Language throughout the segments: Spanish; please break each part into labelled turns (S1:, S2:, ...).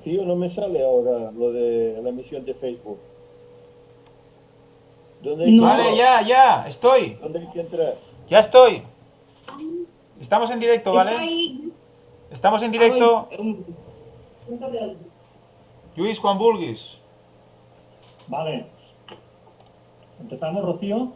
S1: Rocío, no me sale ahora lo de la emisión de Facebook. ¿Dónde hay que
S2: No,
S3: Vale,
S1: entrar?
S3: ya, estoy.
S1: ¿Dónde hay que entrar?
S3: Ya estoy. Estamos en directo,
S2: está
S3: ¿vale?
S2: ahí.
S3: Estamos en
S2: Ay,
S3: directo. Lluís, quan vulguis.
S4: Vale, empezamos, Rocío.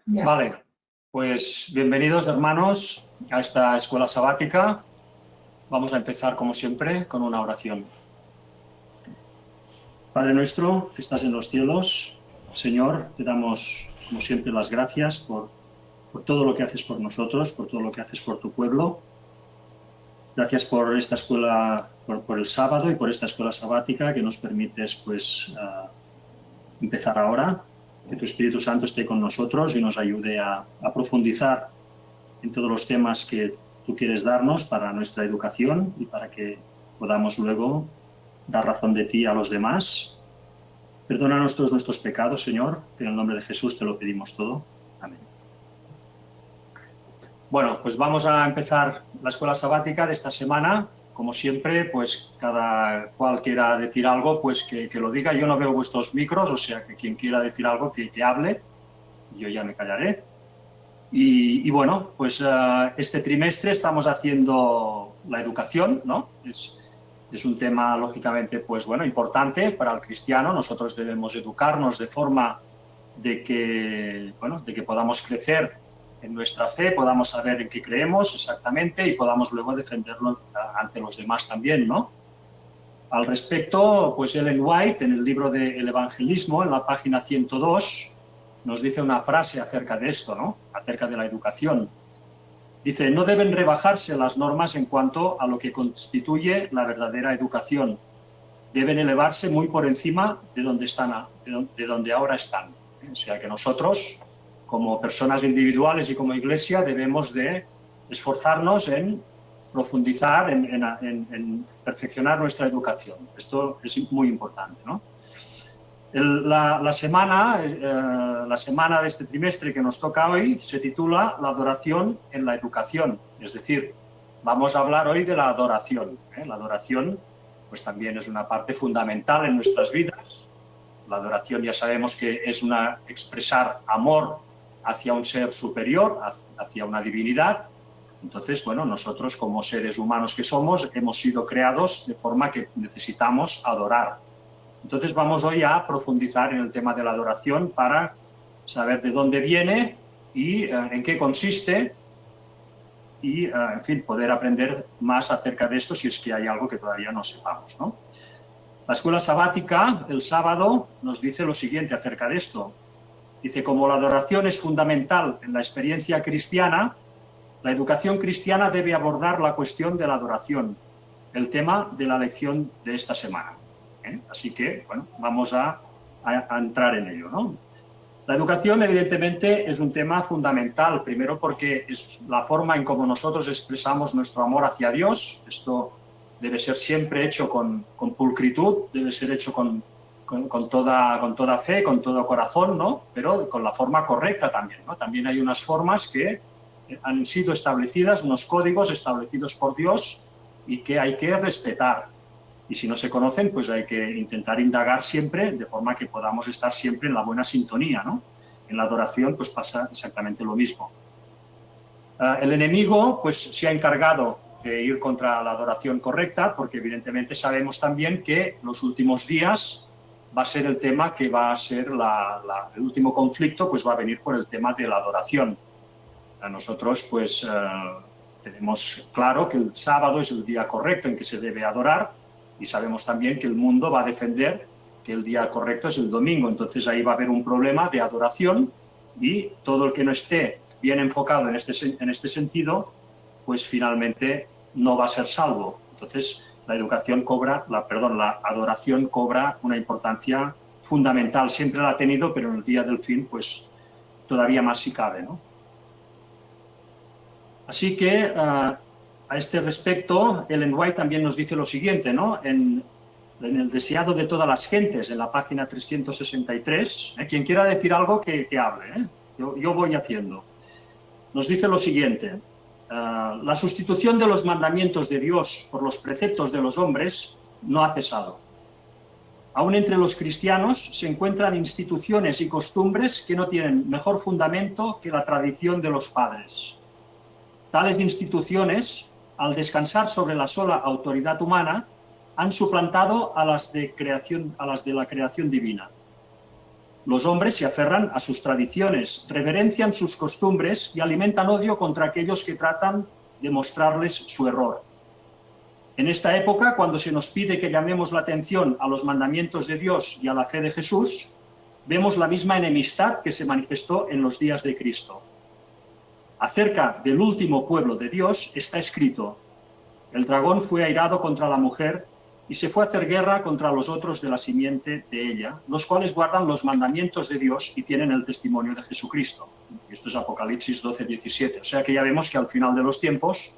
S4: Vale, pues bienvenidos hermanos a esta escuela sabática. Vamos a empezar como siempre con una oración. Padre nuestro que estás en los cielos, Señor, te damos como siempre las gracias por todo lo que haces por nosotros, por todo lo que haces por tu pueblo. Gracias por esta escuela, por el sábado y por esta escuela sabática que nos permites pues empezar ahora. Que tu Espíritu Santo esté con nosotros y nos ayude a profundizar en todos los temas que tú quieres darnos para nuestra educación y para que podamos luego dar razón de ti a los demás. Perdona nuestros pecados, Señor, que en el nombre de Jesús te lo pedimos todo. Amén. Bueno, pues vamos a empezar la escuela sabática de esta semana. Como siempre, pues cada cual quiera decir algo, pues que lo diga. Yo no veo vuestros micros, o sea que quien quiera decir algo, que hable. Yo ya me callaré. Y bueno, pues este trimestre estamos haciendo la educación, ¿no? Es un tema, lógicamente, pues bueno, importante para el cristiano. Nosotros debemos educarnos de forma de que podamos crecer en nuestra fe, podamos saber en qué creemos exactamente y podamos luego defenderlo ante los demás también, ¿no? Al respecto, pues Ellen White, en el libro de El Evangelismo, en la página 102, nos dice una frase acerca de esto, ¿no? Acerca de la educación. Dice, no deben rebajarse las normas en cuanto a lo que constituye la verdadera educación. Deben elevarse muy por encima de donde ahora están. O sea que nosotros, como personas individuales y como iglesia, debemos de esforzarnos en profundizar, en perfeccionar nuestra educación. Esto es muy importante, ¿no? La semana de este trimestre que nos toca hoy se titula La adoración en la educación. Es decir, vamos a hablar hoy de la adoración. La adoración pues también es una parte fundamental en nuestras vidas. La adoración ya sabemos que es expresar amor hacia un ser superior, hacia una divinidad. Entonces, bueno, nosotros como seres humanos que somos hemos sido creados de forma que necesitamos adorar. Entonces vamos hoy a profundizar en el tema de la adoración para saber de dónde viene y en qué consiste y, en fin, poder aprender más acerca de esto si es que hay algo que todavía no sepamos, ¿no? La escuela sabática, el sábado, nos dice lo siguiente acerca de esto. Dice, como la adoración es fundamental en la experiencia cristiana, la educación cristiana debe abordar la cuestión de la adoración, el tema de la lección de esta semana. Así que, bueno, vamos a entrar en ello, ¿no? La educación, evidentemente, es un tema fundamental, primero porque es la forma en cómo nosotros expresamos nuestro amor hacia Dios. Esto debe ser siempre hecho con pulcritud, debe ser hecho con toda fe, con todo corazón, ¿no? Pero con la forma correcta también, ¿no? También hay unas formas que han sido establecidas, unos códigos establecidos por Dios y que hay que respetar. Y si no se conocen, pues hay que intentar indagar siempre de forma que podamos estar siempre en la buena sintonía, ¿no? En la adoración pues pasa exactamente lo mismo. El enemigo pues se ha encargado de ir contra la adoración correcta porque evidentemente sabemos también que los últimos días va a ser el tema que va a ser el último conflicto, pues va a venir por el tema de la adoración. A nosotros pues tenemos claro que el sábado es el día correcto en que se debe adorar. Y sabemos también que el mundo va a defender que el día correcto es el domingo. Entonces ahí va a haber un problema de adoración y todo el que no esté bien enfocado en este sentido, pues finalmente no va a ser salvo. Entonces la adoración cobra una importancia fundamental. Siempre la ha tenido, pero en el día del fin, pues todavía más si cabe, ¿no? Así que, a este respecto, Ellen White también nos dice lo siguiente, ¿no? En el deseado de todas las gentes, en la página 363, quien quiera decir algo que hable, ¿eh? Yo voy haciendo. Nos dice lo siguiente: la sustitución de los mandamientos de Dios por los preceptos de los hombres no ha cesado. Aún entre los cristianos se encuentran instituciones y costumbres que no tienen mejor fundamento que la tradición de los padres. Tales instituciones, al descansar sobre la sola autoridad humana, han suplantado a las de la creación divina. Los hombres se aferran a sus tradiciones, reverencian sus costumbres y alimentan odio contra aquellos que tratan de mostrarles su error. En esta época, cuando se nos pide que llamemos la atención a los mandamientos de Dios y a la fe de Jesús, vemos la misma enemistad que se manifestó en los días de Cristo. Acerca del último pueblo de Dios está escrito: el dragón fue airado contra la mujer y se fue a hacer guerra contra los otros de la simiente de ella, los cuales guardan los mandamientos de Dios y tienen el testimonio de Jesucristo. Esto es Apocalipsis 12, 17. O sea que ya vemos que al final de los tiempos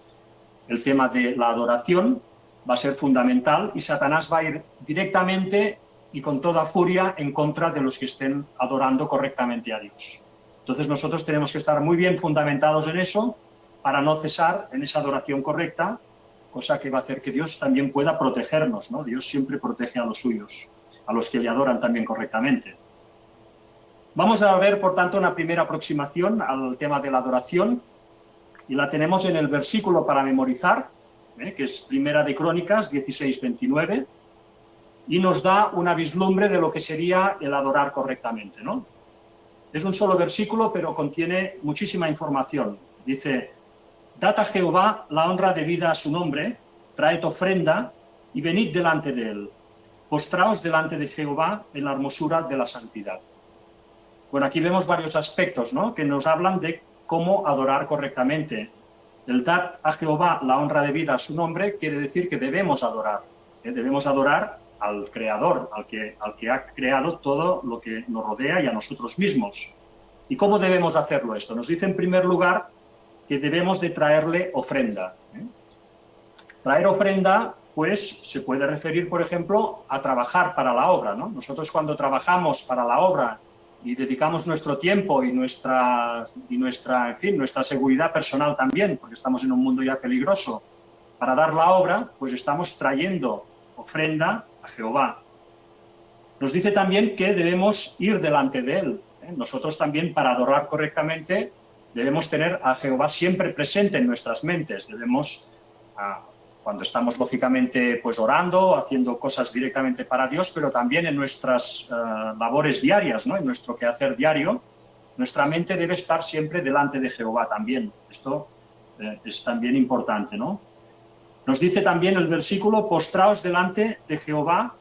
S4: el tema de la adoración va a ser fundamental y Satanás va a ir directamente y con toda furia en contra de los que estén adorando correctamente a Dios. Entonces nosotros tenemos que estar muy bien fundamentados en eso para no cesar en esa adoración correcta, cosa que va a hacer que Dios también pueda protegernos, ¿no? Dios siempre protege a los suyos, a los que le adoran también correctamente. Vamos a ver, por tanto, una primera aproximación al tema de la adoración, y la tenemos en el versículo para memorizar, que es Primera de Crónicas 16, 29, y nos da una vislumbre de lo que sería el adorar correctamente, ¿no? Es un solo versículo, pero contiene muchísima información. Dice: dad a Jehová la honra debida a su nombre, traed ofrenda y venid delante de él. Postraos delante de Jehová en la hermosura de la santidad. Bueno, aquí vemos varios aspectos, ¿no?, que nos hablan de cómo adorar correctamente. El dar a Jehová la honra debida a su nombre quiere decir que debemos adorar. Debemos adorar al Creador, al que ha creado todo lo que nos rodea y a nosotros mismos. ¿Y cómo debemos hacerlo esto? Nos dice en primer lugar que debemos de traerle ofrenda. Traer ofrenda, pues, se puede referir, por ejemplo, a trabajar para la obra, ¿no? Nosotros cuando trabajamos para la obra y dedicamos nuestro tiempo y nuestra seguridad personal también, porque estamos en un mundo ya peligroso, para dar la obra, pues estamos trayendo ofrenda a Jehová. Nos dice también que debemos ir delante de él. Nosotros también, para adorar correctamente, debemos tener a Jehová siempre presente en nuestras mentes. Debemos, cuando estamos lógicamente pues orando, haciendo cosas directamente para Dios, pero también en nuestras labores diarias, ¿no?, en nuestro quehacer diario, nuestra mente debe estar siempre delante de Jehová también. Esto es también importante, ¿no? Nos dice también el versículo: postraos delante de Jehová.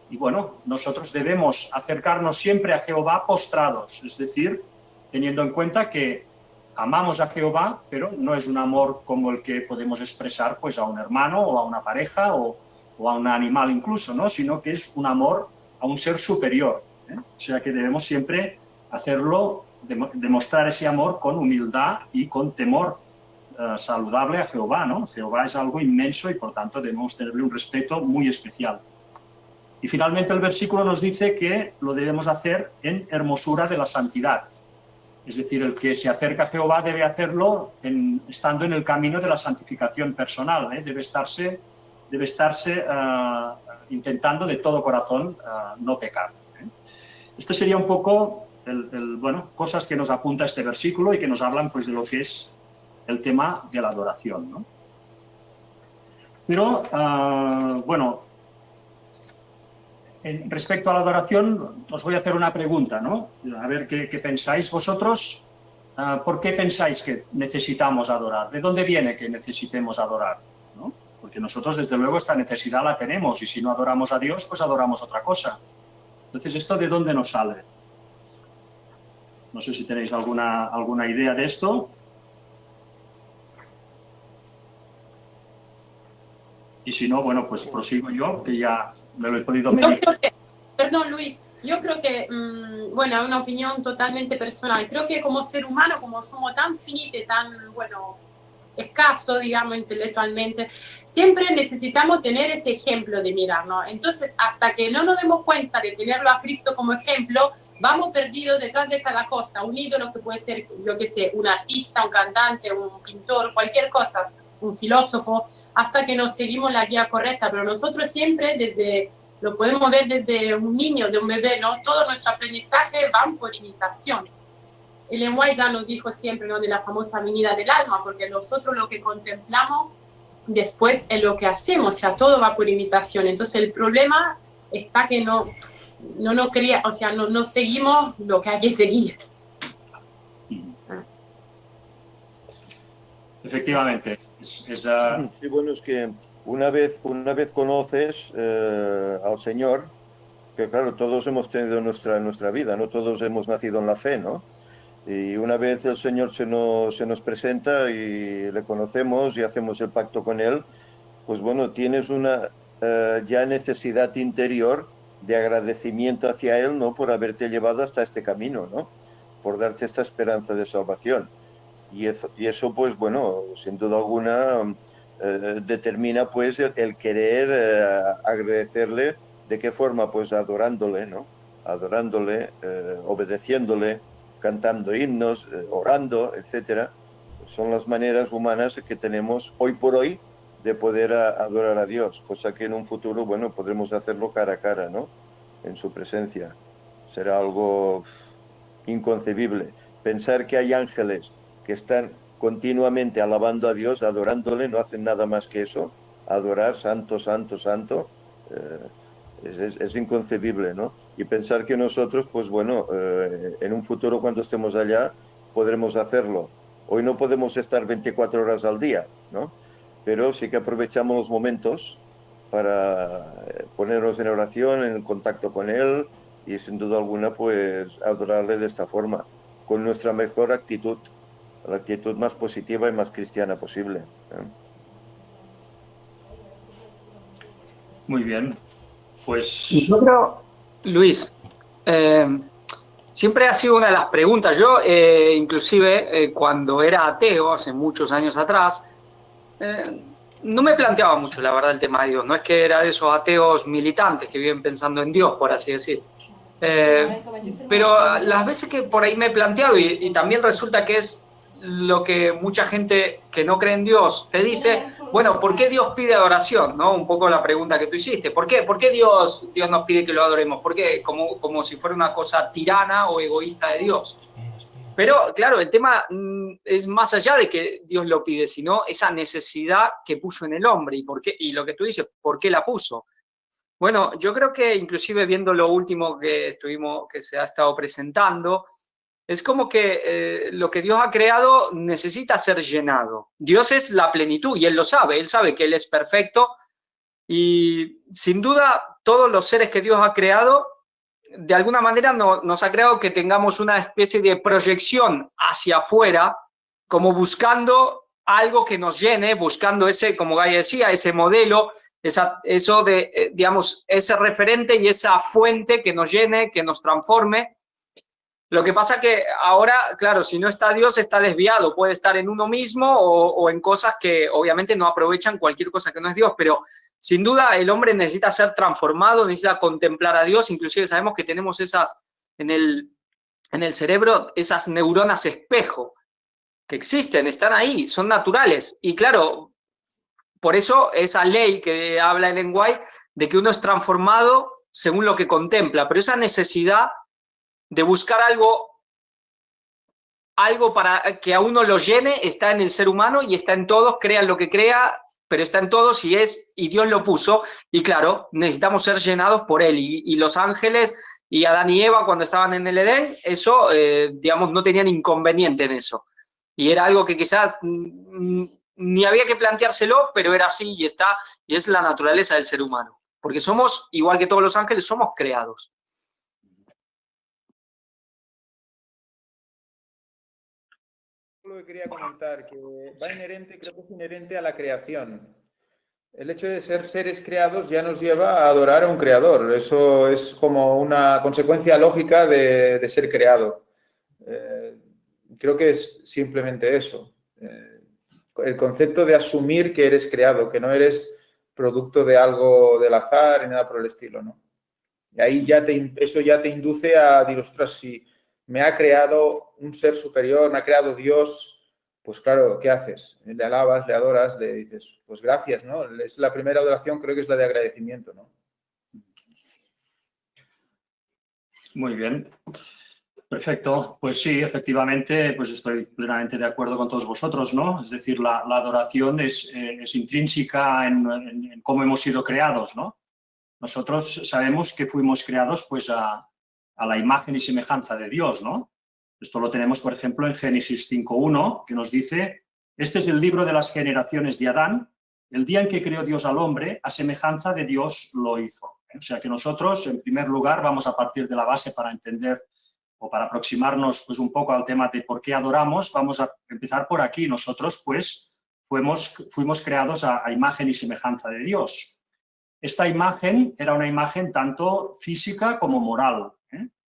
S4: Y bueno, nosotros debemos acercarnos siempre a Jehová postrados, es decir, teniendo en cuenta que amamos a Jehová, pero no es un amor como el que podemos expresar pues a un hermano o a una pareja o a un animal incluso, ¿no?, sino que es un amor a un ser superior, ¿eh? O sea que debemos siempre hacerlo, demostrar ese amor con humildad y con temor saludable a Jehová, ¿no? Jehová es algo inmenso y por tanto debemos tenerle un respeto muy especial. Y finalmente el versículo nos dice que lo debemos hacer en hermosura de la santidad. Es decir, el que se acerca a Jehová debe hacerlo estando en el camino de la santificación personal, ¿eh? Debe estarse intentando de todo corazón no pecar, ¿eh? Esto sería un poco cosas que nos apunta este versículo y que nos hablan pues de lo que es el tema de la adoración, ¿no? Pero, respecto a la adoración, os voy a hacer una pregunta, ¿no? A ver qué pensáis vosotros. ¿Por qué pensáis que necesitamos adorar? ¿De dónde viene que necesitemos adorar, ¿no? Porque nosotros, desde luego, esta necesidad la tenemos y si no adoramos a Dios, pues adoramos otra cosa. Entonces, ¿esto de dónde nos sale? No sé si tenéis alguna idea de esto. y si no, bueno, pues prosigo yo, que ya me lo he podido
S2: Yo
S4: medir.
S2: creo que, perdón Luis, yo creo que, bueno, es una opinión totalmente personal. Creo que como ser humano, como somos tan finitos, tan, bueno, escaso, digamos, intelectualmente, siempre necesitamos tener ese ejemplo de mirarnos. Entonces, hasta que no nos demos cuenta de tenerlo a Cristo como ejemplo, vamos perdidos detrás de cada cosa. Un ídolo que puede ser, yo qué sé, un artista, un cantante, un pintor, cualquier cosa, un filósofo, hasta que nos seguimos la guía correcta. Pero nosotros siempre, desde, lo podemos ver desde un niño, de un bebé, ¿no? Todo nuestro aprendizaje va por imitación. El White ya nos dijo siempre, ¿no?, de la famosa avenida del alma, porque nosotros lo que contemplamos después es lo que hacemos, o sea, todo va por imitación. Entonces el problema está que no crea, o sea, no seguimos lo que hay que seguir.
S4: Efectivamente.
S1: Sí, bueno, es que una vez conoces al Señor, que claro, todos hemos tenido nuestra vida, no todos hemos nacido en la fe, ¿no? Y una vez el Señor se nos presenta y le conocemos y hacemos el pacto con Él, pues bueno, tienes una ya necesidad interior de agradecimiento hacia Él, ¿no? Por haberte llevado hasta este camino, ¿no? Por darte esta esperanza de salvación. Y eso pues bueno, sin duda alguna determina pues el querer agradecerle. ¿De qué forma? Pues adorándole, ¿no? Adorándole, obedeciéndole, cantando himnos, orando, etcétera. Son las maneras humanas que tenemos hoy por hoy de poder adorar a Dios, cosa que en un futuro, bueno, podremos hacerlo cara a cara, ¿no? En su presencia. Será algo inconcebible. Pensar que hay ángeles que están continuamente alabando a Dios, adorándole, no hacen nada más que eso, adorar, santo, santo, santo, es inconcebible, ¿no? Y pensar que nosotros, pues bueno, en un futuro cuando estemos allá, podremos hacerlo. Hoy no podemos estar 24 horas al día, ¿no? Pero sí que aprovechamos los momentos para ponernos en oración, en contacto con Él y sin duda alguna, pues adorarle de esta forma, con nuestra mejor actitud, la actitud más positiva y más cristiana posible.
S4: Muy bien. Pues
S5: Yo creo, Luis, eh, siempre ha sido una de las preguntas. Yo, inclusive, cuando era ateo, hace muchos años atrás, no me planteaba mucho, la verdad, el tema de Dios. No es que era de esos ateos militantes que viven pensando en Dios, por así decir. Pero las veces que por ahí me he planteado, y también resulta que es lo que mucha gente que no cree en Dios te dice, bueno, ¿por qué Dios pide adoración? ¿No? Un poco la pregunta que tú hiciste. ¿Por qué Dios nos pide que lo adoremos? ¿Por qué? Como si fuera una cosa tirana o egoísta de Dios. Pero claro, el tema es más allá de que Dios lo pide, sino esa necesidad que puso en el hombre. Y lo que tú dices, ¿por qué la puso? Bueno, yo creo que inclusive viendo lo último que se ha estado presentando, es como que lo que Dios ha creado necesita ser llenado. Dios es la plenitud y Él lo sabe, Él sabe que Él es perfecto y sin duda todos los seres que Dios ha creado, de alguna manera nos ha creado que tengamos una especie de proyección hacia afuera, como buscando algo que nos llene, buscando ese, como Gaia decía, ese modelo, eso de, digamos, ese referente y esa fuente que nos llene, que nos transforme. Lo que pasa que ahora, claro, si no está Dios, está desviado, puede estar en uno mismo o en cosas que obviamente no aprovechan cualquier cosa que no es Dios, pero sin duda el hombre necesita ser transformado, necesita contemplar a Dios, inclusive sabemos que tenemos esas, en el cerebro, esas neuronas espejo, que existen, están ahí, son naturales, y claro, por eso esa ley que habla Ellen White, de que uno es transformado según lo que contempla, pero esa necesidad de buscar algo para que a uno lo llene está en el ser humano y está en todos, crean lo que crea, pero está en todos y Dios lo puso. Y claro, necesitamos ser llenados por Él. Y los ángeles y Adán y Eva cuando estaban en el Edén, eso, digamos, no tenían inconveniente en eso. Y era algo que quizás ni había que planteárselo, pero era así y está, y es la naturaleza del ser humano. Porque somos, igual que todos los ángeles, somos creados.
S3: Lo que quería comentar, que va inherente, creo que es inherente a la creación. el hecho de ser seres creados ya nos lleva a adorar a un creador. Eso es como una consecuencia lógica de ser creado. Creo que es simplemente eso. El concepto de asumir que eres creado, que no eres producto de algo del azar ni nada por el estilo, ¿no? Y ahí eso ya te induce a decir, ostras, si me ha creado un ser superior, me ha creado Dios, pues claro, ¿qué haces? Le alabas, le adoras, le dices, pues gracias, ¿no? Es la primera adoración, creo que es la de agradecimiento, ¿no?
S4: Muy bien. Perfecto. Pues sí, efectivamente, pues estoy plenamente de acuerdo con todos vosotros, ¿no? Es decir, la adoración es intrínseca en cómo hemos sido creados, ¿no? Nosotros sabemos que fuimos creados pues a la imagen y semejanza de Dios, ¿no? Esto lo tenemos, por ejemplo, en Génesis 5.1, que nos dice, este es el libro de las generaciones de Adán, el día en que creó Dios al hombre, a semejanza de Dios lo hizo. O sea que nosotros, en primer lugar, vamos a partir de la base para entender o para aproximarnos pues un poco al tema de por qué adoramos, vamos a empezar por aquí. Nosotros pues fuimos creados a imagen y semejanza de Dios. Esta imagen era una imagen tanto física como moral.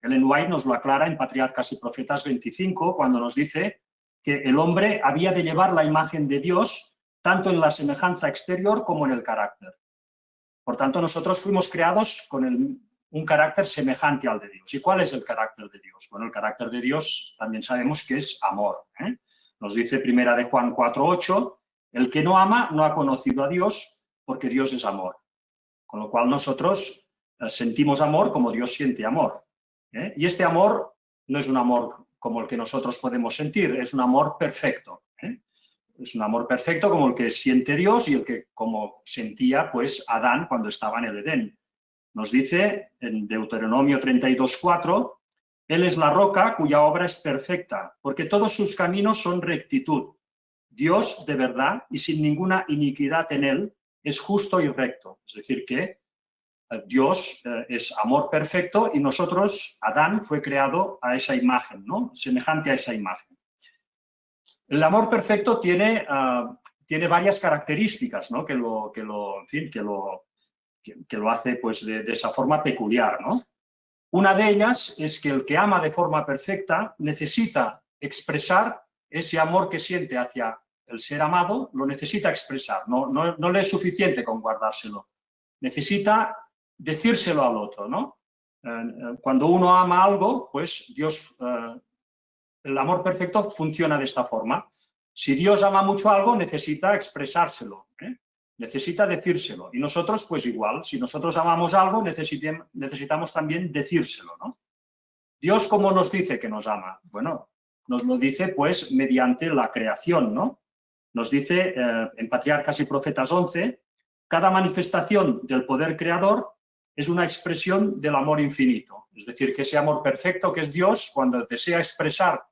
S4: Ellen White nos lo aclara en Patriarcas y Profetas 25, cuando nos dice que el hombre había de llevar la imagen de Dios tanto en la semejanza exterior como en el carácter. Por tanto, nosotros fuimos creados con un carácter semejante al de Dios. ¿Y cuál es el carácter de Dios? Bueno, el carácter de Dios también sabemos que es amor. Nos dice primera de Juan 4.8, el que no ama no ha conocido a Dios porque Dios es amor. Con lo cual nosotros sentimos amor como Dios siente amor. Y este amor no es un amor como el que nosotros podemos sentir, es un amor perfecto. Es un amor perfecto como el que siente Dios y el que como sentía pues Adán cuando estaba en el Edén. Nos dice en Deuteronomio 32.4, Él es la roca cuya obra es perfecta, porque todos sus caminos son rectitud. Dios de verdad y sin ninguna iniquidad en él es justo y recto. Es decir, que Dios es amor perfecto y nosotros, Adán, fue creado a esa imagen, ¿no? Semejante a esa imagen. El amor perfecto tiene varias características, ¿no? que lo hace pues, de esa forma peculiar, ¿no? Una de ellas es que el que ama de forma perfecta necesita expresar ese amor que siente hacia el ser amado, lo necesita expresar, no le es suficiente con guardárselo, necesita decírselo al otro, ¿no? Cuando uno ama algo, pues Dios... el amor perfecto funciona de esta forma. Si Dios ama mucho algo, necesita expresárselo, necesita decírselo. Y nosotros, pues igual, si nosotros amamos algo, necesitamos también decírselo, ¿no? Dios, ¿cómo nos dice que nos ama? Bueno, nos lo dice, pues, mediante la creación, ¿no? Nos dice en Patriarcas y Profetas 11, cada manifestación del poder creador es una expresión del amor infinito. Es decir, que ese amor perfecto que es Dios, cuando desea expresar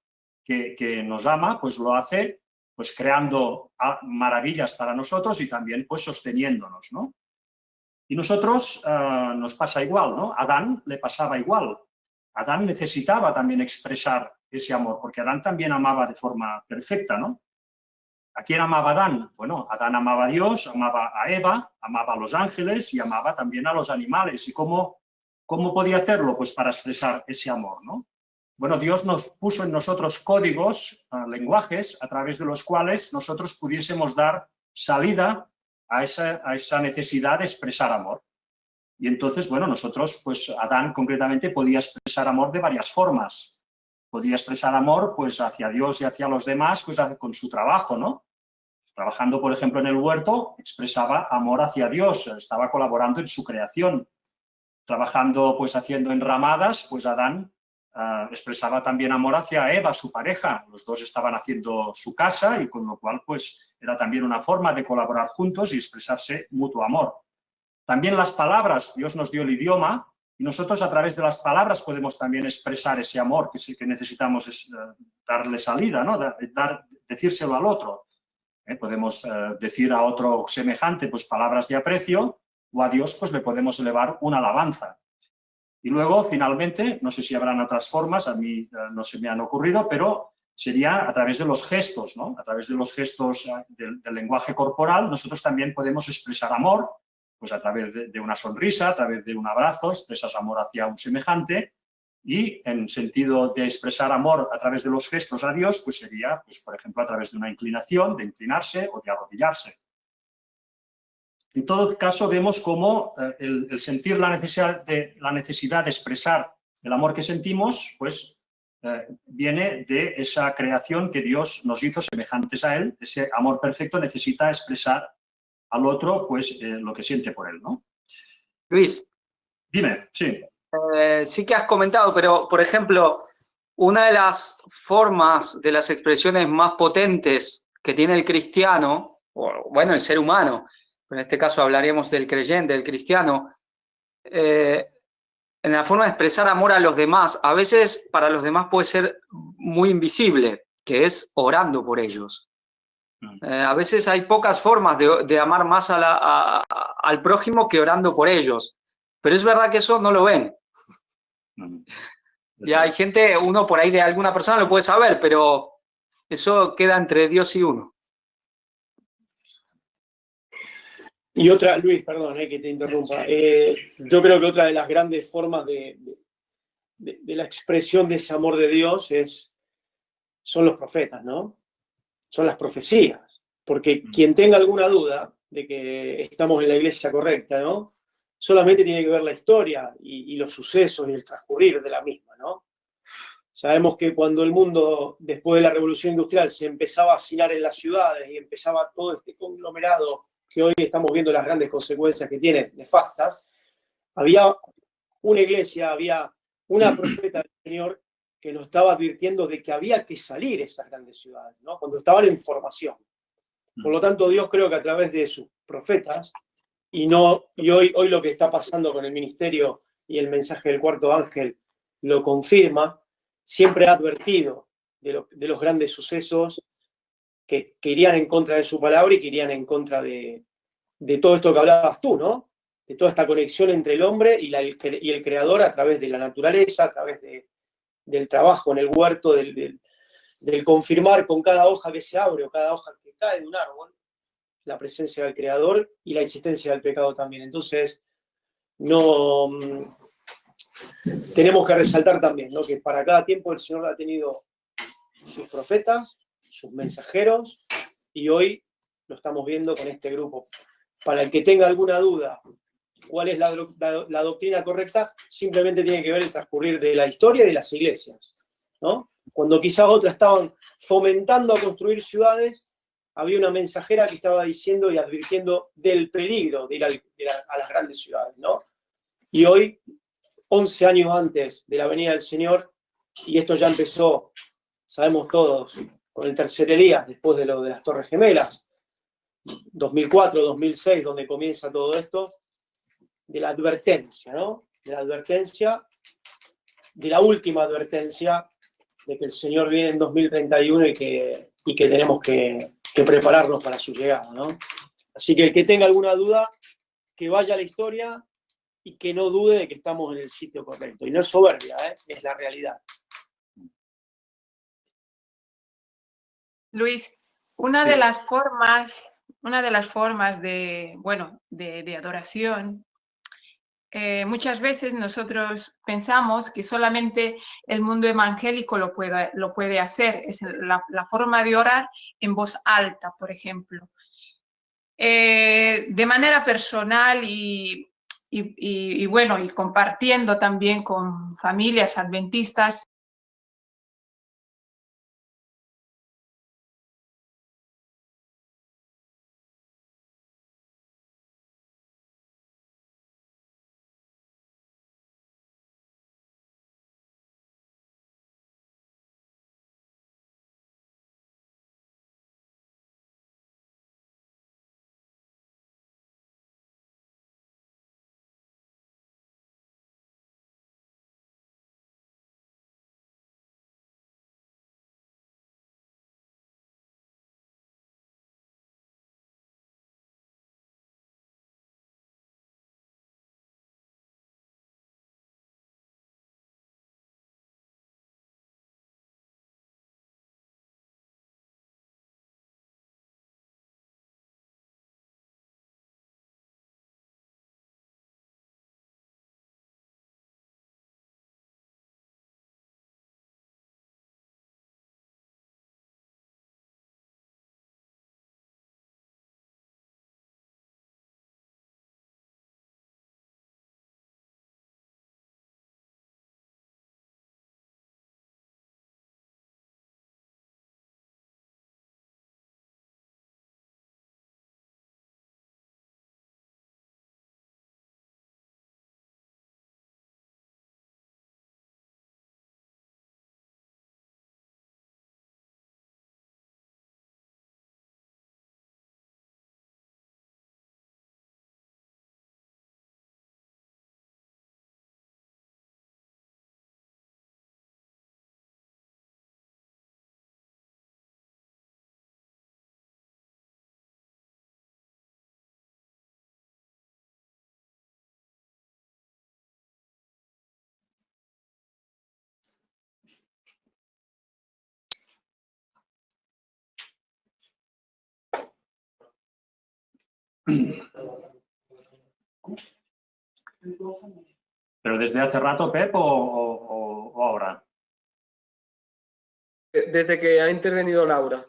S4: que nos ama, pues lo hace pues creando maravillas para nosotros y también pues sosteniéndonos, ¿no? Y nosotros nos pasa igual, ¿no? A Adán le pasaba igual. Adán necesitaba también expresar ese amor, porque Adán también amaba de forma perfecta, ¿no? ¿A quién amaba Adán? Bueno, Adán amaba a Dios, amaba a Eva, amaba a los ángeles y amaba también a los animales. ¿Y cómo podía hacerlo? Pues para expresar ese amor, ¿no? Bueno, Dios nos puso en nosotros códigos, lenguajes, a través de los cuales nosotros pudiésemos dar salida a esa necesidad de expresar amor. Y entonces, bueno, nosotros, pues Adán concretamente podía expresar amor de varias formas. Podía expresar amor pues hacia Dios y hacia los demás pues con su trabajo, ¿no? Trabajando, por ejemplo, en el huerto, expresaba amor hacia Dios, estaba colaborando en su creación. Trabajando, pues haciendo enramadas, pues Adán expresaba también amor hacia Eva, su pareja. Los dos estaban haciendo su casa y con lo cual pues era también una forma de colaborar juntos y expresarse mutuo amor. También las palabras, Dios nos dio el idioma y nosotros a través de las palabras podemos también expresar ese amor que necesitamos darle salida, ¿no? Decírselo al otro. Podemos decir a otro semejante pues palabras de aprecio o a Dios pues le podemos elevar una alabanza. Y luego, finalmente, no sé si habrán otras formas, a mí no se me han ocurrido, pero sería a través de los gestos, ¿no? A través de los gestos del lenguaje corporal, nosotros también podemos expresar amor, pues a través de una sonrisa, a través de un abrazo, expresas amor hacia un semejante, y en sentido de expresar amor a través de los gestos a Dios, pues sería, pues, por ejemplo, a través de una inclinación, de inclinarse o de arrodillarse. En todo caso, vemos cómo el sentir la necesidad de expresar el amor que sentimos, pues viene de esa creación que Dios nos hizo semejantes a Él. Ese amor perfecto necesita expresar al otro, pues, lo que siente por él, ¿no?
S5: Luis.
S4: Dime, sí.
S5: Sí que has comentado, pero, por ejemplo, una de las formas, de las expresiones más potentes que tiene el cristiano, o bueno, el ser humano, en este caso hablaríamos del creyente, del cristiano, en la forma de expresar amor a los demás, a veces para los demás puede ser muy invisible, que es orando por ellos. A veces hay pocas formas de amar más al prójimo que orando por ellos, pero es verdad que eso no lo ven. Ya hay gente, uno por ahí de alguna persona lo puede saber, pero eso queda entre Dios y uno.
S6: Y otra, Luis, perdón, que te interrumpa. Yo creo que otra de las grandes formas de la expresión de ese amor de Dios son los profetas, ¿no? Son las profecías. Porque quien tenga alguna duda de que estamos en la iglesia correcta, ¿no? Solamente tiene que ver la historia y los sucesos y el transcurrir de la misma, ¿no? Sabemos que cuando el mundo, después de la Revolución Industrial, se empezaba a hacinar en las ciudades y empezaba todo este conglomerado que hoy estamos viendo las grandes consecuencias que tiene, nefastas, había una iglesia, había una profeta del Señor que nos estaba advirtiendo de que había que salir esas grandes ciudades, ¿no? Cuando estaban en formación. Por lo tanto, Dios creo que a través de sus profetas, y hoy lo que está pasando con el ministerio y el mensaje del cuarto ángel lo confirma, siempre ha advertido de los grandes sucesos que irían en contra de su palabra y que irían en contra de todo esto que hablabas tú, ¿no? De toda esta conexión entre el hombre y el creador a través de la naturaleza, a través del trabajo en el huerto, del confirmar con cada hoja que se abre o cada hoja que cae de un árbol la presencia del creador y la existencia del pecado también. Entonces, no tenemos que resaltar también, ¿no? Que para cada tiempo el Señor ha tenido sus profetas, sus mensajeros, y hoy lo estamos viendo con este grupo. Para el que tenga alguna duda cuál es la doctrina correcta, simplemente tiene que ver el transcurrir de la historia y de las iglesias, ¿no? Cuando quizás otras estaban fomentando a construir ciudades, había una mensajera que estaba diciendo y advirtiendo del peligro de ir a las grandes ciudades, ¿no? Y hoy, 11 años antes de la venida del Señor, y esto ya empezó, sabemos todos, con el tercer Elías, después de lo de las Torres Gemelas, 2004, 2006, donde comienza todo esto, de la advertencia, ¿no? De la advertencia, de la última advertencia de que el Señor viene en 2031 y que tenemos que prepararnos para su llegada, ¿no? Así que el que tenga alguna duda, que vaya a la historia y que no dude de que estamos en el sitio correcto. Y no es soberbia, es la realidad.
S7: Luis, una de las formas de adoración, muchas veces nosotros pensamos que solamente el mundo evangélico lo puede hacer. Es la forma de orar en voz alta, por ejemplo. De manera personal y compartiendo también con familias adventistas,
S4: ¿Pero desde hace rato, Pep, o ahora?
S8: Desde que ha intervenido Laura.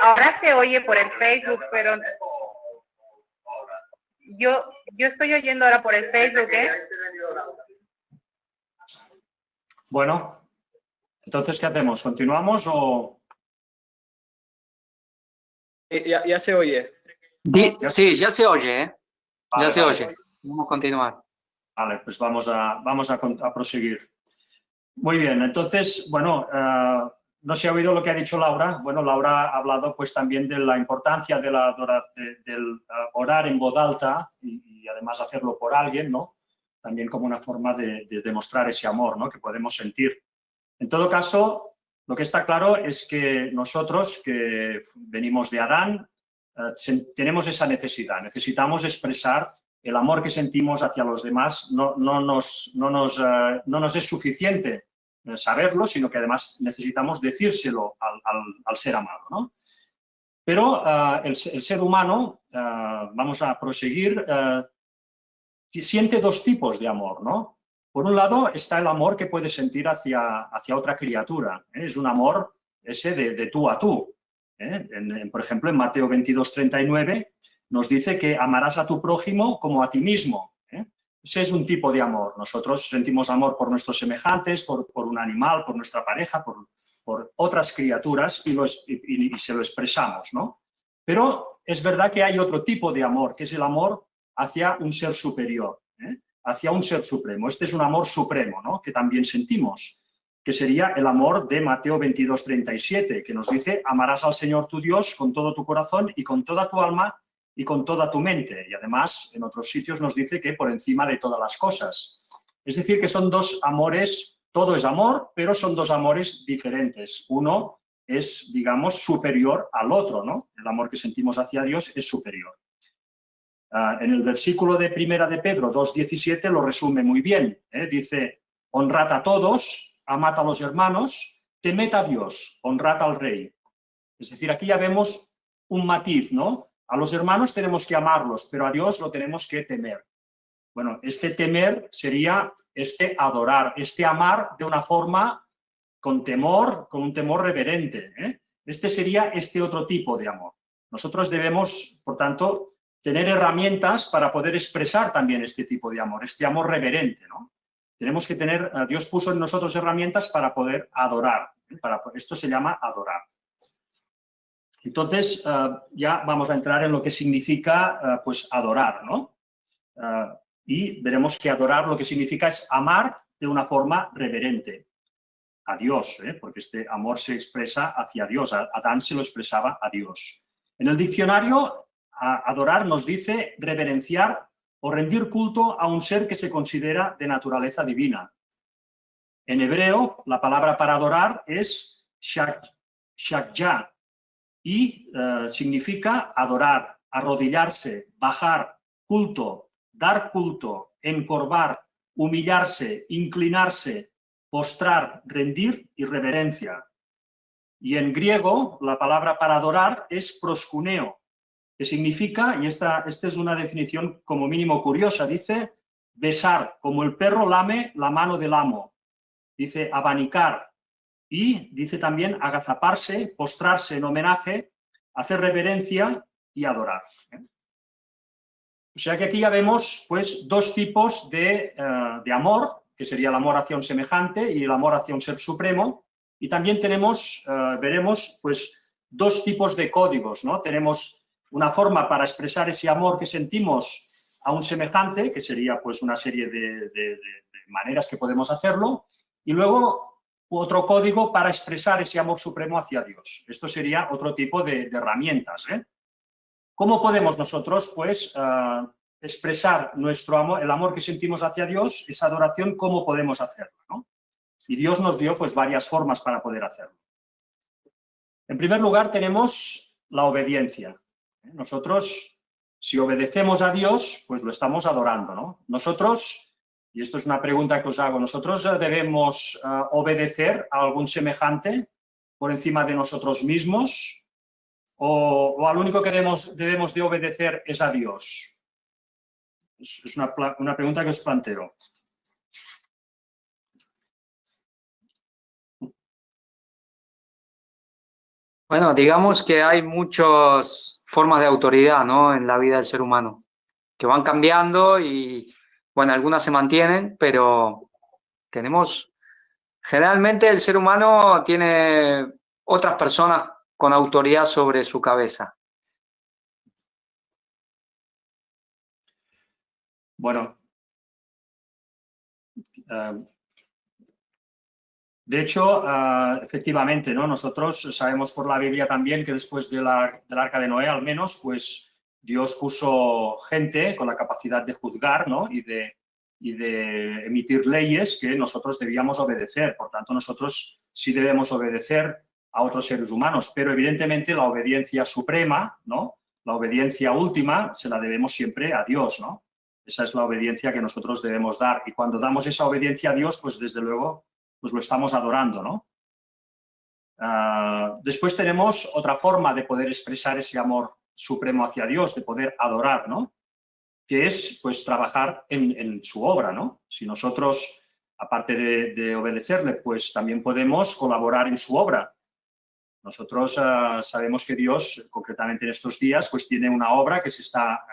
S9: Ahora se oye por el Facebook, pero yo estoy oyendo ahora por el Facebook, ¿eh?
S4: Bueno, entonces, ¿qué hacemos? ¿Continuamos o...?
S8: Ya se oye.
S5: Sí, ya se oye, ¿eh?
S4: Vale,
S5: Ya se
S4: vale.
S5: oye. Vamos a continuar.
S4: Vale, pues vamos a proseguir. Muy bien, entonces, bueno, no se ha oído lo que ha dicho Laura. Bueno, Laura ha hablado pues también de la importancia del orar en voz alta y además hacerlo por alguien, ¿no? También como una forma de demostrar ese amor, ¿no? Que podemos sentir. En todo caso, lo que está claro es que nosotros, que venimos de Adán, tenemos esa necesidad. Necesitamos expresar el amor que sentimos hacia los demás. No nos es suficiente saberlo, sino que además necesitamos decírselo al ser amado, ¿no? Pero el ser humano, vamos a proseguir, siente dos tipos de amor, ¿no? Por un lado está el amor que puede sentir hacia otra criatura, ¿eh? Es un amor ese de tú a tú, ¿eh? Por ejemplo, en Mateo 22:39 nos dice que amarás a tu prójimo como a ti mismo, ¿eh? Ese es un tipo de amor. Nosotros sentimos amor por nuestros semejantes, por un animal, por nuestra pareja, por otras criaturas y se lo expresamos, ¿no? Pero es verdad que hay otro tipo de amor, que es el amor hacia un ser superior, ¿eh? Hacia un ser supremo. Este es un amor supremo, ¿no? Que también sentimos, que sería el amor de Mateo 22:37, que nos dice: amarás al Señor tu Dios con todo tu corazón y con toda tu alma y con toda tu mente. Y además, en otros sitios nos dice que por encima de todas las cosas. Es decir, que son dos amores, todo es amor, pero son dos amores diferentes. Uno es, digamos, superior al otro, ¿no? El amor que sentimos hacia Dios es superior. En el versículo de Primera de Pedro 2:17 lo resume muy bien, ¿eh? Dice: honrad a todos, amad a los hermanos, temed a Dios, honrad al Rey. Es decir, aquí ya vemos un matiz, ¿no? A los hermanos tenemos que amarlos, pero a Dios lo tenemos que temer. Bueno, este temer sería este adorar, este amar de una forma con temor, con un temor reverente, ¿eh? Este sería este otro tipo de amor. Nosotros debemos, por tanto, tener herramientas para poder expresar también este tipo de amor, este amor reverente, ¿no? Tenemos que tener, Dios puso en nosotros herramientas para poder adorar, ¿eh? Esto se llama adorar. Entonces, ya vamos a entrar en lo que significa, pues, adorar, ¿no? Y veremos que adorar lo que significa es amar de una forma reverente a Dios, ¿eh? Porque este amor se expresa hacia Dios. Adán se lo expresaba a Dios. En el diccionario, adorar nos dice reverenciar o rendir culto a un ser que se considera de naturaleza divina. En hebreo, la palabra para adorar es shakya y significa adorar, arrodillarse, bajar, culto, dar culto, encorvar, humillarse, inclinarse, postrar, rendir y reverencia. Y en griego, la palabra para adorar es proskuneo, que significa, y esta es una definición como mínimo curiosa, dice besar, como el perro lame la mano del amo. Dice abanicar y dice también agazaparse, postrarse en homenaje, hacer reverencia y adorar. O sea que aquí ya vemos pues dos tipos de amor, que sería el amor hacia un semejante y el amor hacia un ser supremo. Y también tenemos, veremos, pues dos tipos de códigos, ¿no? Tenemos una forma para expresar ese amor que sentimos a un semejante, que sería pues una serie de maneras que podemos hacerlo, y luego otro código para expresar ese amor supremo hacia Dios. Esto sería otro tipo de herramientas, ¿eh? ¿Cómo podemos nosotros pues expresar nuestro amor, el amor que sentimos hacia Dios, esa adoración, cómo podemos hacerlo, ¿no? Y Dios nos dio pues varias formas para poder hacerlo. En primer lugar tenemos la obediencia. Nosotros, si obedecemos a Dios, pues lo estamos adorando, ¿no? Nosotros, y esto es una pregunta que os hago, ¿nosotros debemos obedecer a algún semejante por encima de nosotros mismos? ¿O al único que debemos de obedecer es a Dios? Es una pregunta que os planteo.
S5: Bueno, digamos que hay muchas formas de autoridad, ¿no?, en la vida del ser humano, que van cambiando y, bueno, algunas se mantienen, pero generalmente el ser humano tiene otras personas con autoridad sobre su cabeza.
S4: Bueno, de hecho, efectivamente, ¿no? Nosotros sabemos por la Biblia también que después del Arca de Noé, al menos, pues Dios puso gente con la capacidad de juzgar, ¿no? y de emitir leyes que nosotros debíamos obedecer. Por tanto, nosotros sí debemos obedecer a otros seres humanos, pero evidentemente la obediencia suprema, ¿no?, la obediencia última, se la debemos siempre a Dios, ¿no? Esa es la obediencia que nosotros debemos dar. Y cuando damos esa obediencia a Dios, pues desde luego, pues lo estamos adorando, ¿no? Después tenemos otra forma de poder expresar ese amor supremo hacia Dios, de poder adorar, ¿no?, que es pues trabajar en su obra, ¿no? Si nosotros, aparte de obedecerle, pues también podemos colaborar en su obra. Nosotros sabemos que Dios, concretamente en estos días, pues tiene una obra que se está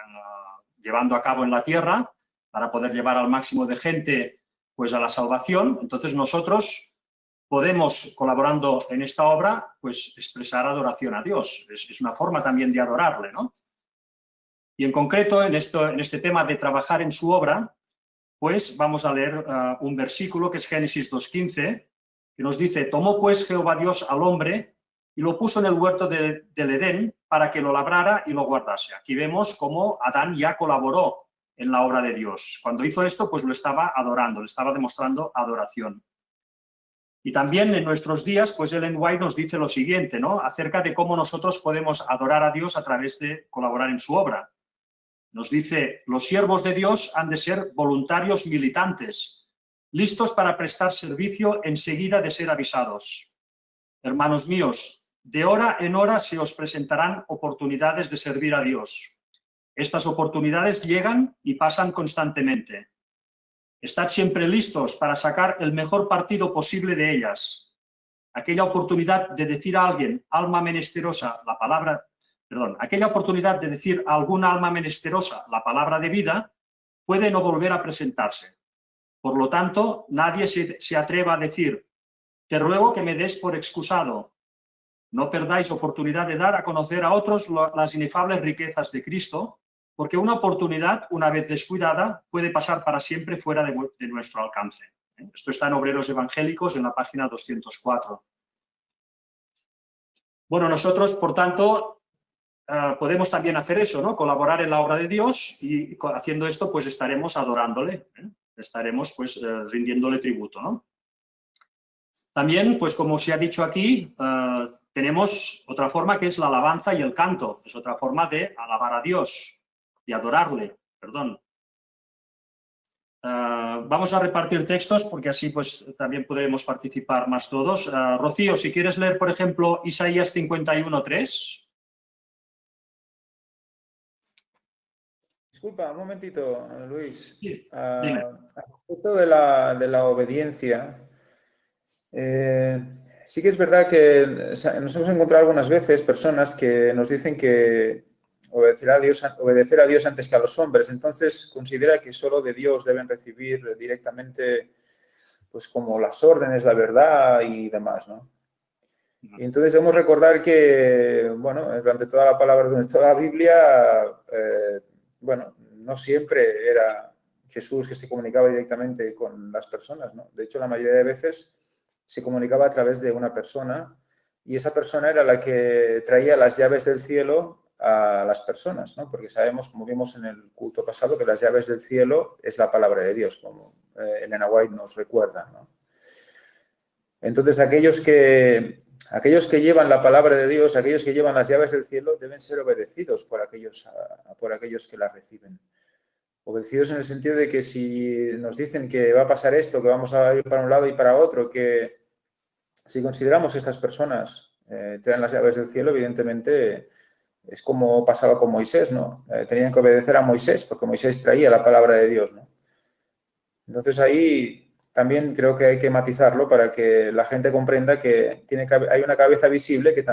S4: llevando a cabo en la tierra para poder llevar al máximo de gente pues a la salvación. Entonces nosotros podemos, colaborando en esta obra, pues expresar adoración a Dios. Es una forma también de adorarle, ¿no? Y en concreto, en este tema de trabajar en su obra, pues vamos a leer un versículo que es Génesis 2:15, que nos dice: tomó pues Jehová Dios al hombre y lo puso en el huerto del Edén para que lo labrara y lo guardase. Aquí vemos cómo Adán ya colaboró en la obra de Dios. Cuando hizo esto, pues lo estaba adorando, le estaba demostrando adoración. Y también en nuestros días, pues Ellen White nos dice lo siguiente, ¿no?, acerca de cómo nosotros podemos adorar a Dios a través de colaborar en su obra. Nos dice: los siervos de Dios han de ser voluntarios militantes, listos para prestar servicio enseguida de ser avisados. Hermanos míos, de hora en hora se os presentarán oportunidades de servir a Dios. Estas oportunidades llegan y pasan constantemente. Estad siempre listos para sacar el mejor partido posible de ellas. Aquella oportunidad de decir a alguien, alma menesterosa, aquella oportunidad de decir a algún alma menesterosa la palabra de vida puede no volver a presentarse. Por lo tanto, nadie se atreva a decir: te ruego que me des por excusado. No perdáis oportunidad de dar a conocer a otros las inefables riquezas de Cristo, porque una oportunidad, una vez descuidada, puede pasar para siempre fuera de nuestro alcance. Esto está en Obreros Evangélicos, en la página 204. Bueno, nosotros, por tanto, podemos también hacer eso, ¿no?, colaborar en la obra de Dios, y haciendo esto pues estaremos adorándole, estaremos pues rindiéndole tributo, ¿no? También, pues como se ha dicho aquí, tenemos otra forma que es la alabanza y el canto. Es otra forma de alabar a Dios, de adorarle, perdón. Vamos a repartir textos porque así pues también podremos participar más todos. Rocío, si quieres leer, por ejemplo, Isaías 51:3.
S3: Disculpa, un momentito, Luis.
S4: Sí, dime.
S3: A respecto de la obediencia, sí que es verdad que nos hemos encontrado algunas veces personas que nos dicen que obedecer a Dios antes que a los hombres. Entonces considera que solo de Dios deben recibir directamente pues como las órdenes, la verdad y demás, ¿no? Y entonces debemos recordar que, bueno, durante toda la palabra, durante toda la Biblia, bueno, no siempre era Jesús que se comunicaba directamente con las personas, ¿no? De hecho, la mayoría de veces se comunicaba a través de una persona, y esa persona era la que traía las llaves del cielo a las personas, ¿no? Porque sabemos, como vimos en el culto pasado, que las llaves del cielo es la palabra de Dios, como Elena White nos recuerda, ¿no? Entonces, aquellos que aquellos que llevan la palabra de Dios, aquellos que llevan las llaves del cielo, deben ser obedecidos por aquellos que las reciben. Obedecidos en el sentido de que si nos dicen que va a pasar esto, que vamos a ir para un lado y para otro, que si consideramos que estas personas traen las llaves del cielo, evidentemente es como pasaba con Moisés, ¿no? Tenían que obedecer a Moisés, porque Moisés traía la palabra de Dios, ¿no? Entonces ahí también creo que hay que matizarlo para que la gente comprenda que hay una cabeza visible que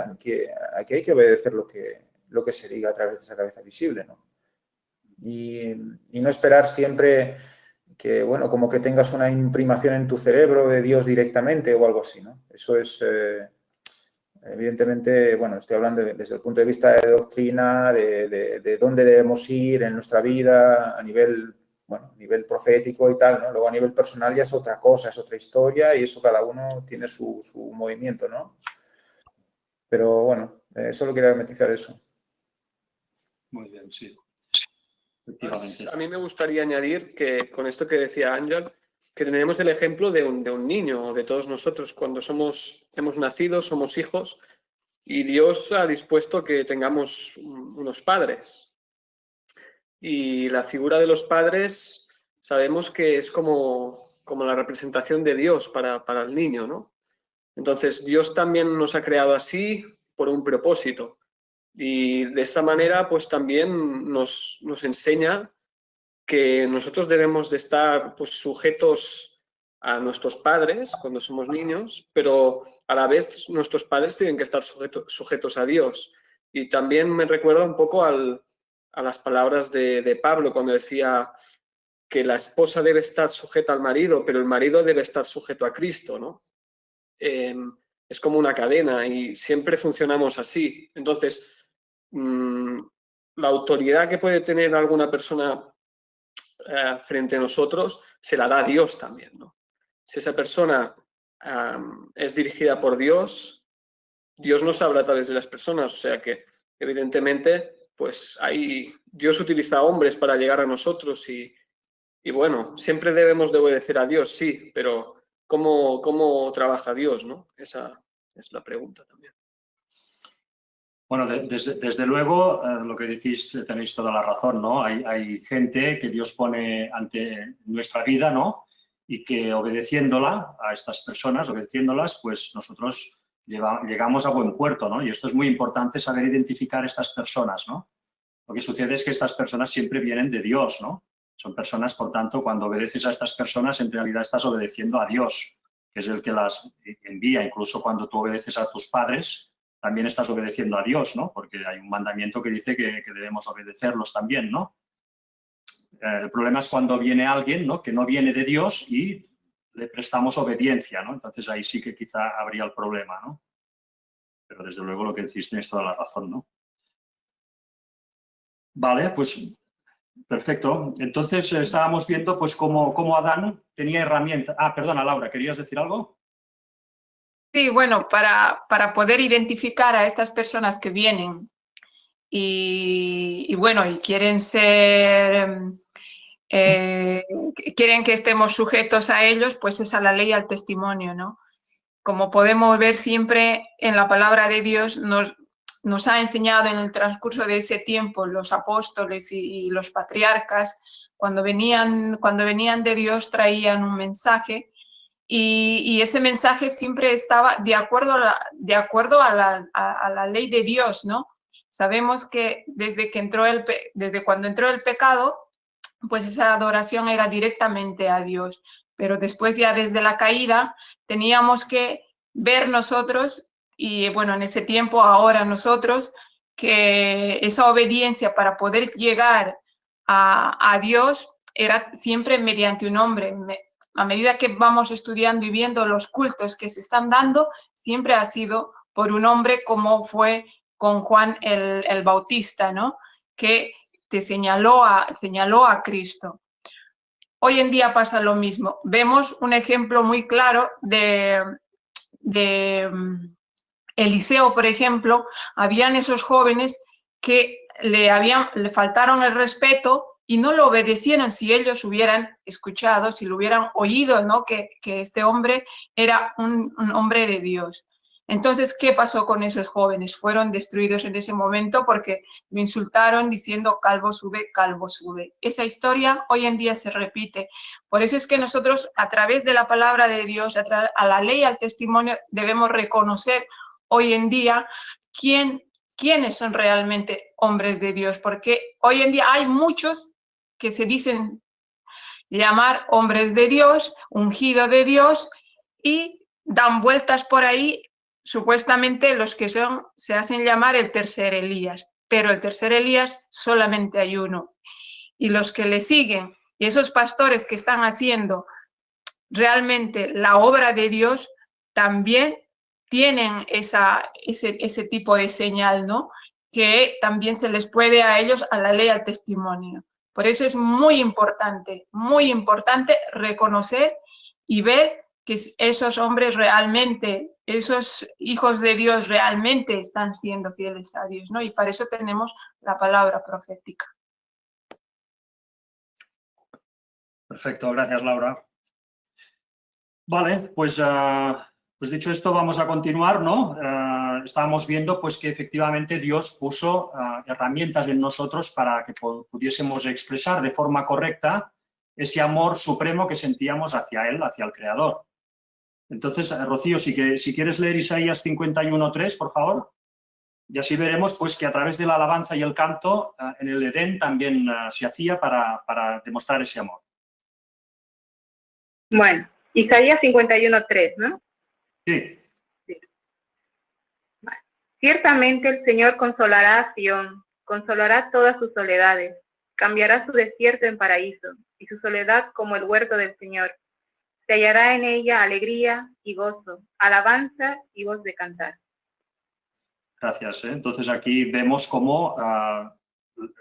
S3: hay que obedecer lo que se diga a través de esa cabeza visible, ¿no? Y no esperar siempre que, bueno, como que tengas una imprimación en tu cerebro de Dios directamente o algo así, ¿no? Eso es, evidentemente, bueno, estoy hablando desde el punto de vista de doctrina, de dónde debemos ir en nuestra vida a nivel profético y tal, ¿no? Luego a nivel personal ya es otra cosa, es otra historia y eso cada uno tiene su movimiento, ¿no? Pero bueno, solo quería matizar eso.
S4: Muy bien, sí.
S8: Pues a mí me gustaría añadir que con esto que decía Ángel, que tenemos el ejemplo de un niño, de todos nosotros, cuando hemos nacido, somos hijos, y Dios ha dispuesto que tengamos unos padres. Y la figura de los padres sabemos que es como la representación de Dios para el niño, ¿no? Entonces Dios también nos ha creado así por un propósito. Y de esa manera, pues también nos enseña que nosotros debemos de estar pues, sujetos a nuestros padres cuando somos niños, pero a la vez nuestros padres tienen que estar sujetos a Dios. Y también me recuerda un poco a las palabras de Pablo cuando decía que la esposa debe estar sujeta al marido, pero el marido debe estar sujeto a Cristo, ¿no? Es como una cadena y siempre funcionamos así. Entonces, la autoridad que puede tener alguna persona frente a nosotros se la da Dios también, ¿no? Si esa persona es dirigida por Dios, Dios nos habla a través de las personas, o sea que evidentemente pues Dios utiliza hombres para llegar a nosotros y bueno, siempre debemos de obedecer a Dios, sí, pero ¿cómo trabaja Dios, no? Esa es la pregunta también.
S4: Bueno, desde luego, lo que decís tenéis toda la razón, ¿no? Hay gente que Dios pone ante nuestra vida, ¿no? Y que obedeciéndola a estas personas, obedeciéndolas, pues nosotros llegamos a buen puerto, ¿no? Y esto es muy importante, saber identificar estas personas, ¿no? Lo que sucede es que estas personas siempre vienen de Dios, ¿no? Son personas, por tanto, cuando obedeces a estas personas, en realidad estás obedeciendo a Dios, que es el que las envía. Incluso cuando tú obedeces a tus padres, también estás obedeciendo a Dios, ¿no? Porque hay un mandamiento que dice que debemos obedecerlos también, ¿no? El problema es cuando viene alguien, ¿no? Que no viene de Dios y le prestamos obediencia, ¿no? Entonces ahí sí que quizá habría el problema, ¿no? Pero desde luego lo que decís tienes toda la razón, ¿no? Vale, pues perfecto. Entonces estábamos viendo pues cómo Adán tenía herramientas. Ah, perdona, Laura, ¿querías decir algo?
S7: Sí, bueno, para poder identificar a estas personas que vienen y bueno, y quieren quieren que estemos sujetos a ellos, pues es a la ley y al testimonio, ¿no? Como podemos ver siempre en la palabra de Dios, nos ha enseñado en el transcurso de ese tiempo los apóstoles y los patriarcas, cuando venían de Dios traían un mensaje. Y ese mensaje siempre estaba de acuerdo a la ley de Dios, ¿no? Sabemos que desde cuando entró el pecado, pues esa adoración era directamente a Dios. Pero después ya desde la caída teníamos que ver nosotros, y bueno, en ese tiempo, ahora nosotros, que esa obediencia para poder llegar a Dios era siempre mediante un hombre. A medida que vamos estudiando y viendo los cultos que se están dando, siempre ha sido por un hombre, como fue con Juan el Bautista, ¿no? Que te señaló a Cristo. Hoy en día pasa lo mismo. Vemos un ejemplo muy claro de Eliseo, por ejemplo. Habían esos jóvenes que le faltaron el respeto y no lo obedecieron. Si ellos hubieran escuchado, si lo hubieran oído, ¿no? Que este hombre era un hombre de Dios. Entonces, ¿qué pasó con esos jóvenes? Fueron destruidos en ese momento porque lo insultaron diciendo calvo sube, calvo sube. Esa historia hoy en día se repite. Por eso es que nosotros, a través de la palabra de Dios, a la ley, al testimonio, debemos reconocer hoy en día quiénes son realmente hombres de Dios. Porque hoy en día hay muchos que se dicen llamar hombres de Dios, ungido de Dios, y dan vueltas por ahí, supuestamente los que se hacen llamar el tercer Elías, pero el tercer Elías solamente hay uno. Y los que le siguen, y esos pastores que están haciendo realmente la obra de Dios, también tienen ese tipo de señal, ¿no? Que también se les puede a ellos, a la ley, al testimonio. Por eso es muy importante reconocer y ver que esos hombres realmente, esos hijos de Dios realmente están siendo fieles a Dios, ¿no? Y para eso tenemos la palabra profética.
S4: Perfecto, gracias, Laura. Vale, pues dicho esto, vamos a continuar, ¿no? Estábamos viendo pues, que efectivamente Dios puso herramientas en nosotros para que pudiésemos expresar de forma correcta ese amor supremo que sentíamos hacia Él, hacia el Creador. Entonces, Rocío, si quieres leer Isaías 51:3, por favor, y así veremos pues, que a través de la alabanza y el canto en el Edén también se hacía para demostrar ese amor.
S9: Bueno, Isaías 51:3, ¿no?
S4: Sí.
S9: Vale. Ciertamente el Señor consolará a Sión, consolará todas sus soledades, cambiará su desierto en paraíso y su soledad como el huerto del Señor. Se hallará en ella alegría y gozo, alabanza y voz de cantar.
S4: Gracias. Entonces aquí vemos cómo,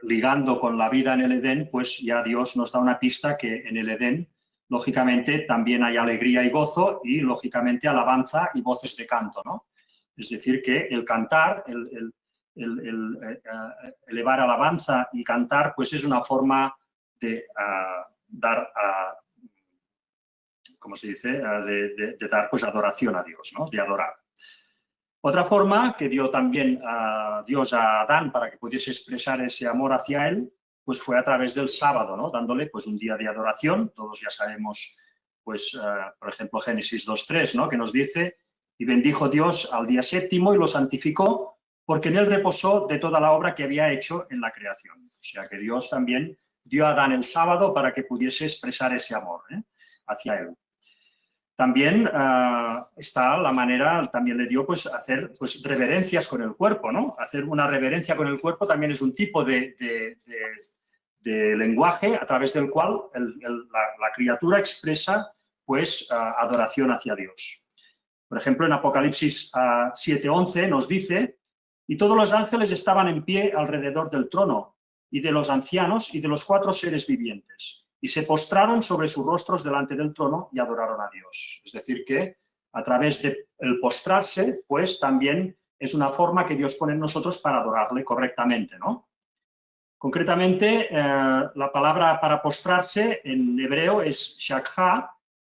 S4: ligando con la vida en el Edén, pues ya Dios nos da una pista que en el Edén, lógicamente, también hay alegría y gozo y, lógicamente, alabanza y voces de canto, ¿no? Es decir, que el cantar, el elevar alabanza y cantar, pues es una forma de dar, ¿cómo se dice?, de dar pues adoración a Dios, ¿no? De adorar. Otra forma que dio también Dios a Adán para que pudiese expresar ese amor hacia él, pues fue a través del sábado, ¿no? Dándole pues un día de adoración. Todos ya sabemos, pues, por ejemplo, Génesis 2:3, ¿no? Que nos dice, y bendijo Dios al día séptimo y lo santificó, porque en él reposó de toda la obra que había hecho en la creación. O sea que Dios también dio a Adán el sábado para que pudiese expresar ese amor hacia él. También está la manera, también le dio pues hacer pues, reverencias con el cuerpo, ¿no? Hacer una reverencia con el cuerpo también es un tipo de lenguaje a través del cual la criatura expresa pues adoración hacia Dios. Por ejemplo, en Apocalipsis 7:11 nos dice, y todos los ángeles estaban en pie alrededor del trono, y de los ancianos y de los 4 seres vivientes, y se postraron sobre sus rostros delante del trono y adoraron a Dios. Es decir, que a través del postrarse, pues también es una forma que Dios pone en nosotros para adorarle correctamente, ¿no? Concretamente, la palabra para postrarse en hebreo es shakha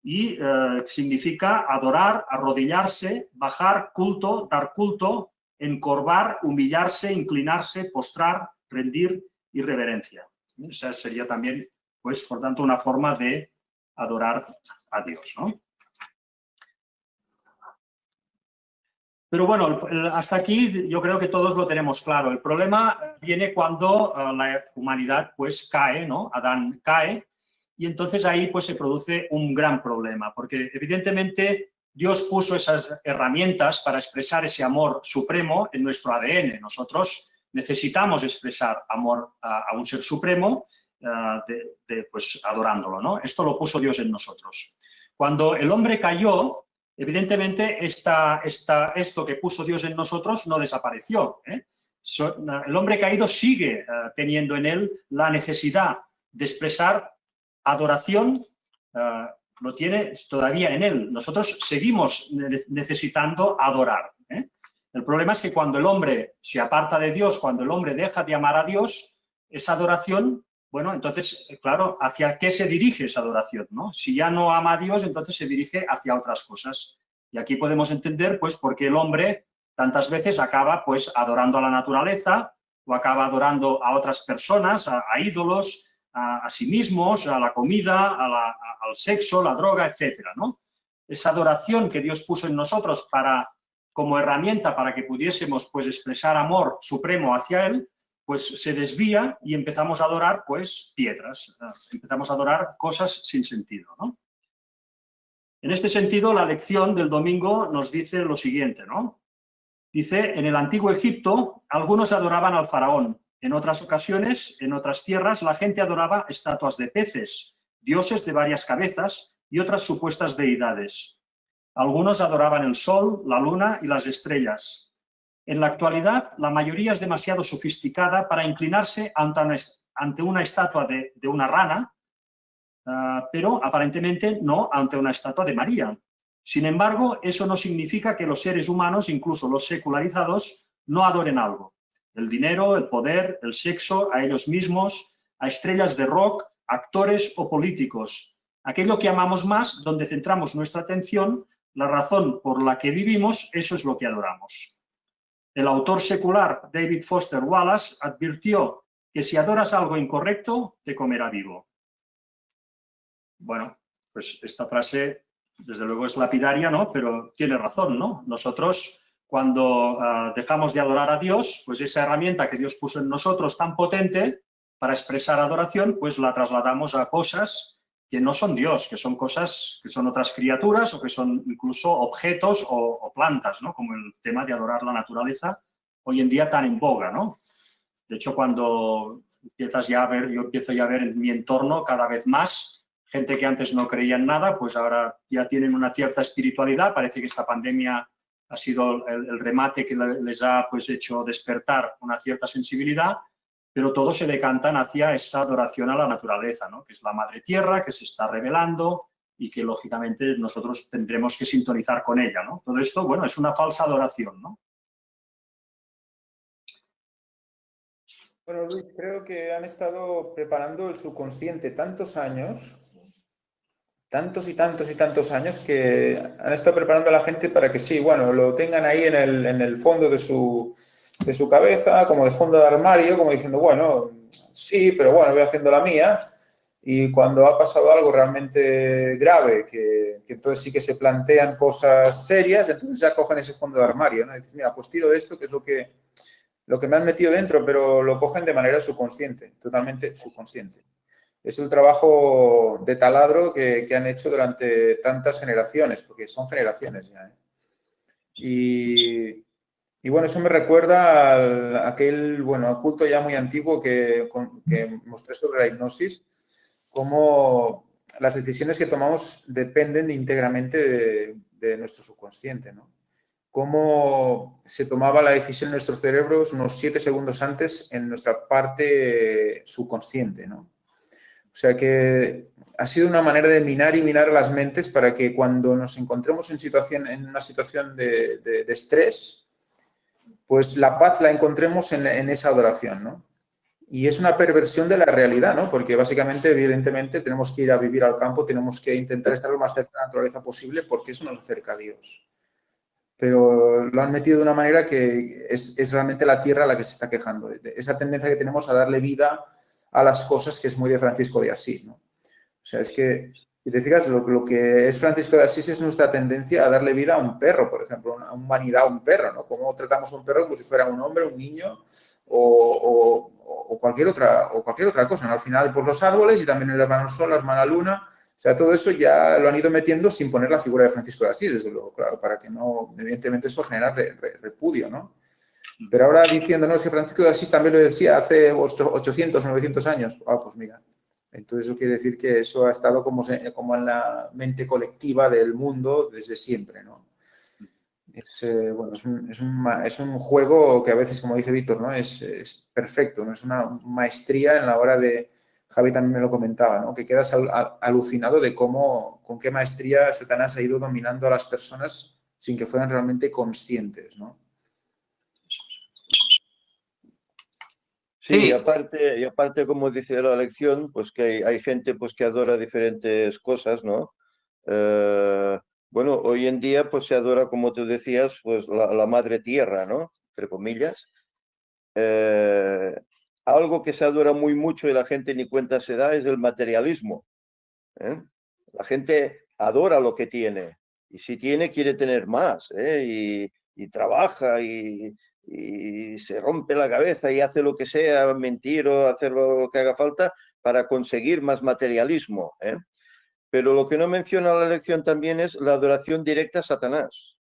S4: y significa adorar, arrodillarse, bajar culto, dar culto, encorvar, humillarse, inclinarse, postrar, rendir y reverencia. Esa sería también, pues, por tanto, una forma de adorar a Dios, ¿no? Pero bueno, hasta aquí yo creo que todos lo tenemos claro. El problema viene cuando la humanidad pues cae, ¿no? Adán cae, y entonces ahí pues se produce un gran problema, porque evidentemente Dios puso esas herramientas para expresar ese amor supremo en nuestro ADN. Nosotros necesitamos expresar amor a un ser supremo, pues adorándolo, ¿no? Esto lo puso Dios en nosotros. Cuando el hombre cayó, evidentemente esto que puso Dios en nosotros no desapareció, ¿eh? El hombre caído sigue teniendo en él la necesidad de expresar adoración, lo tiene todavía en él. Nosotros seguimos necesitando adorar, ¿eh? El problema es que cuando el hombre se aparta de Dios, cuando el hombre deja de amar a Dios, esa adoración, bueno, entonces, claro, ¿hacia qué se dirige esa adoración, no? Si ya no ama a Dios, entonces se dirige hacia otras cosas Y aquí podemos entender pues por qué el hombre tantas veces acaba pues adorando a la naturaleza o acaba adorando a otras personas, a ídolos, a sí mismos, a la comida, al sexo, la droga, etcétera, ¿no? Esa adoración que Dios puso en nosotros como herramienta para que pudiésemos pues expresar amor supremo hacia Él, pues se desvía y empezamos a adorar pues piedras, empezamos a adorar cosas sin sentido, ¿no? En este sentido, la lección del domingo nos dice lo siguiente, ¿no? Dice, en el antiguo Egipto, algunos adoraban al faraón. En otras ocasiones, en otras tierras, la gente adoraba estatuas de peces, dioses de varias cabezas y otras supuestas deidades. Algunos adoraban el sol, la luna y las estrellas. En la actualidad, la mayoría es demasiado sofisticada para inclinarse ante una estatua de una rana, pero aparentemente no ante una estatua de María. Sin embargo, eso no significa que los seres humanos, incluso los secularizados, no adoren algo. El dinero, el poder, el sexo, a ellos mismos, a estrellas de rock, actores o políticos. Aquello que amamos más, donde centramos nuestra atención, la razón por la que vivimos, eso es lo que adoramos. El autor secular David Foster Wallace advirtió que si adoras algo incorrecto, te comerá vivo. Bueno, pues esta frase, desde luego, es lapidaria, ¿no? Pero tiene razón, ¿no? Nosotros, cuando dejamos de adorar a Dios, pues esa herramienta que Dios puso en nosotros tan potente para expresar adoración, pues la trasladamos a cosas que no son Dios, que son cosas que son otras criaturas o que son incluso objetos o plantas, ¿no? Como el tema de adorar la naturaleza, hoy en día tan en boga, ¿no? De hecho, cuando empiezas ya a ver, yo empiezo ya a ver en mi entorno cada vez más gente que antes no creía en nada, pues ahora ya tienen una cierta espiritualidad. Parece que esta pandemia ha sido el remate que les ha pues hecho despertar una cierta sensibilidad, pero todos se decantan hacia esa adoración a la naturaleza, ¿no? Que es la madre tierra, que se está revelando y que lógicamente nosotros tendremos que sintonizar con ella, ¿no? Todo esto, bueno, es una falsa adoración, ¿no?
S3: Bueno, Luis, creo que han estado preparando el subconsciente tantos años, tantos y tantos y tantos años, que han estado preparando a la gente para que sí, bueno, lo tengan ahí en el fondo de su cabeza, como de fondo de armario, como diciendo, bueno, sí, pero bueno, voy haciendo la mía. Y cuando ha pasado algo realmente grave, que entonces sí que se plantean cosas serias, entonces ya cogen ese fondo de armario, ¿no? Y dices, mira, pues tiro de esto, que es lo que me han metido dentro, pero lo cogen de manera subconsciente, totalmente subconsciente. Es el trabajo de taladro que han hecho durante tantas generaciones, porque son generaciones ya, ¿eh? Y bueno, eso me recuerda a aquel, bueno, culto ya muy antiguo que mostré sobre la hipnosis, cómo las decisiones que tomamos dependen íntegramente de nuestro subconsciente, ¿no? Cómo se tomaba la decisión en nuestros cerebros unos 7 segundos antes en nuestra parte subconsciente, ¿no? O sea que ha sido una manera de minar y minar las mentes para que cuando nos encontremos en una situación de estrés, pues la paz la encontremos en esa adoración, ¿no? Y es una perversión de la realidad, ¿no? Porque básicamente, evidentemente, tenemos que ir a vivir al campo, tenemos que intentar estar lo más cerca de la naturaleza posible porque eso nos acerca a Dios. Pero lo han metido de una manera que es realmente la tierra la que se está quejando. Esa tendencia que tenemos a darle vida a las cosas, que es muy de Francisco de Asís, ¿no? O sea, es que, si te fijas, lo que es Francisco de Asís es nuestra tendencia a darle vida a un perro, por ejemplo, a humanidad a un perro, ¿no? Cómo tratamos a un perro como si fuera un hombre, un niño o cualquier otra cosa, ¿no? Al final, por los árboles y también el hermano sol, la hermana luna. O sea, todo eso ya lo han ido metiendo sin poner la figura de Francisco de Asís, desde luego, claro, para que no, evidentemente eso genera repudio, ¿no? Pero ahora diciéndonos que Francisco de Asís también lo decía hace 800 o 900 años, pues mira, entonces eso quiere decir que eso ha estado como en la mente colectiva del mundo desde siempre, ¿no? Bueno, es un juego que a veces, como dice Víctor, ¿no? Es perfecto, ¿no? Es una maestría en la hora de... Javi también me lo comentaba, ¿no? Que quedas alucinado de con qué maestría Satanás ha ido dominando a las personas sin que fueran realmente conscientes, ¿no?
S1: Sí, y aparte, como dice la lección, pues que hay gente pues, que adora diferentes cosas, ¿no? bueno, hoy en día pues se adora, como tú decías, pues la madre tierra, ¿no? Entre comillas. Algo que se adora muy mucho y la gente ni cuenta se da es el materialismo, ¿eh? La gente adora lo que tiene y si tiene quiere tener más, ¿eh? Y trabaja y se rompe la cabeza y hace lo que sea, mentir o hacer lo que haga falta para conseguir más materialismo, ¿eh? Pero lo que no menciona la lección también es la adoración directa a Satanás,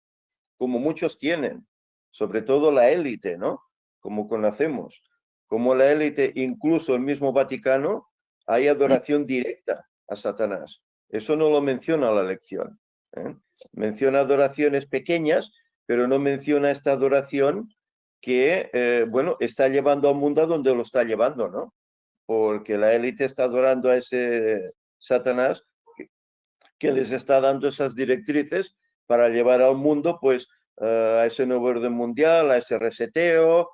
S1: como muchos tienen, sobre todo la élite, ¿no? Como conocemos. Como la élite, incluso el mismo Vaticano, hay adoración directa a Satanás. Eso no lo menciona la lección, ¿eh? Menciona adoraciones pequeñas, pero no menciona esta adoración que, bueno, está llevando al mundo a donde lo está llevando, ¿no? Porque la élite está adorando a ese Satanás que les está dando esas directrices para llevar al mundo, pues, a ese nuevo orden mundial, a ese reseteo,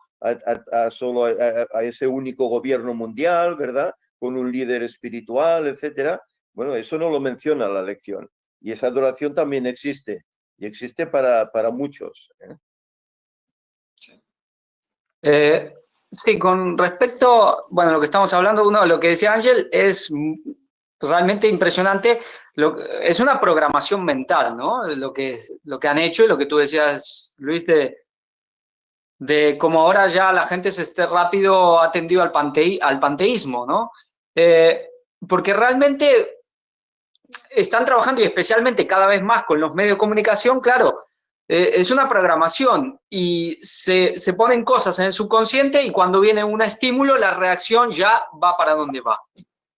S1: solo a ese único gobierno mundial, ¿verdad? Con un líder espiritual, etcétera. Bueno, eso no lo menciona la lección. Y esa adoración también existe. Y existe para muchos, ¿eh?
S5: Sí, con respecto, bueno, lo que estamos hablando, uno, lo que decía Ángel es realmente impresionante. Es una programación mental, ¿no? Lo que han hecho y lo que tú decías, Luis, de cómo ahora ya la gente se esté rápido atendido al panteísmo, ¿no? Porque realmente están trabajando y especialmente cada vez más con los medios de comunicación, claro, es una programación y se ponen cosas en el subconsciente y cuando viene un estímulo la reacción ya va para donde va.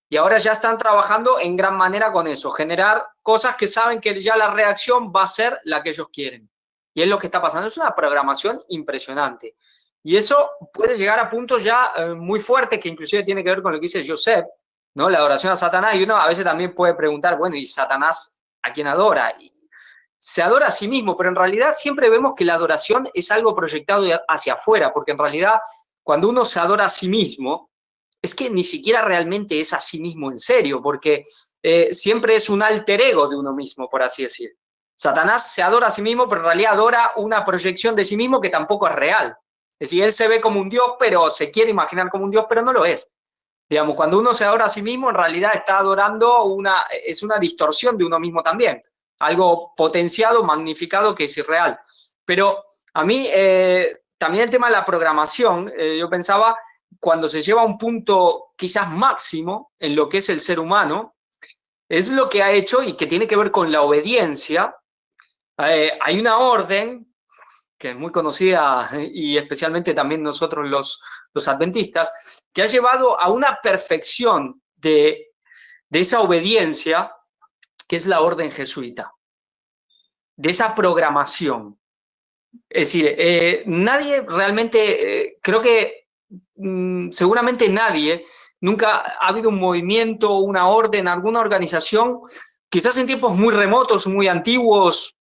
S5: Y ahora ya están trabajando en gran manera con eso, generar cosas que saben que ya la reacción va a ser la que ellos quieren. Y es lo que está pasando, es una programación impresionante. Y eso puede llegar a puntos ya muy fuertes que inclusive tiene que ver con lo que dice Joseph, ¿no? La adoración a Satanás. Y uno a veces también puede preguntar, bueno, ¿y Satanás a quién adora? Y se adora a sí mismo, pero en realidad siempre vemos que la adoración es algo proyectado hacia afuera, porque en realidad cuando uno se adora a sí mismo, es que ni siquiera realmente es a sí mismo en serio, porque siempre es un alter ego de uno mismo, por así decir. Satanás se adora a sí mismo, pero en realidad adora una proyección de sí mismo que tampoco es real. Es decir, él se ve como un dios, pero se quiere imaginar como un dios, pero no lo es. Digamos, cuando uno se adora a sí mismo, en realidad está adorando es una distorsión de uno mismo también. Algo potenciado, magnificado, que es irreal. Pero a mí, también el tema de la programación, yo pensaba, cuando se lleva a un punto quizás máximo en lo que es el ser humano, es lo que ha hecho y que tiene que ver con la obediencia. Hay una orden que es muy conocida y especialmente también nosotros los adventistas, que ha llevado a una perfección de esa obediencia, que es la orden jesuita, de esa programación. Es decir, nadie realmente, creo que seguramente nadie, nunca ha habido un movimiento, una orden, alguna organización, quizás en tiempos muy remotos, muy antiguos,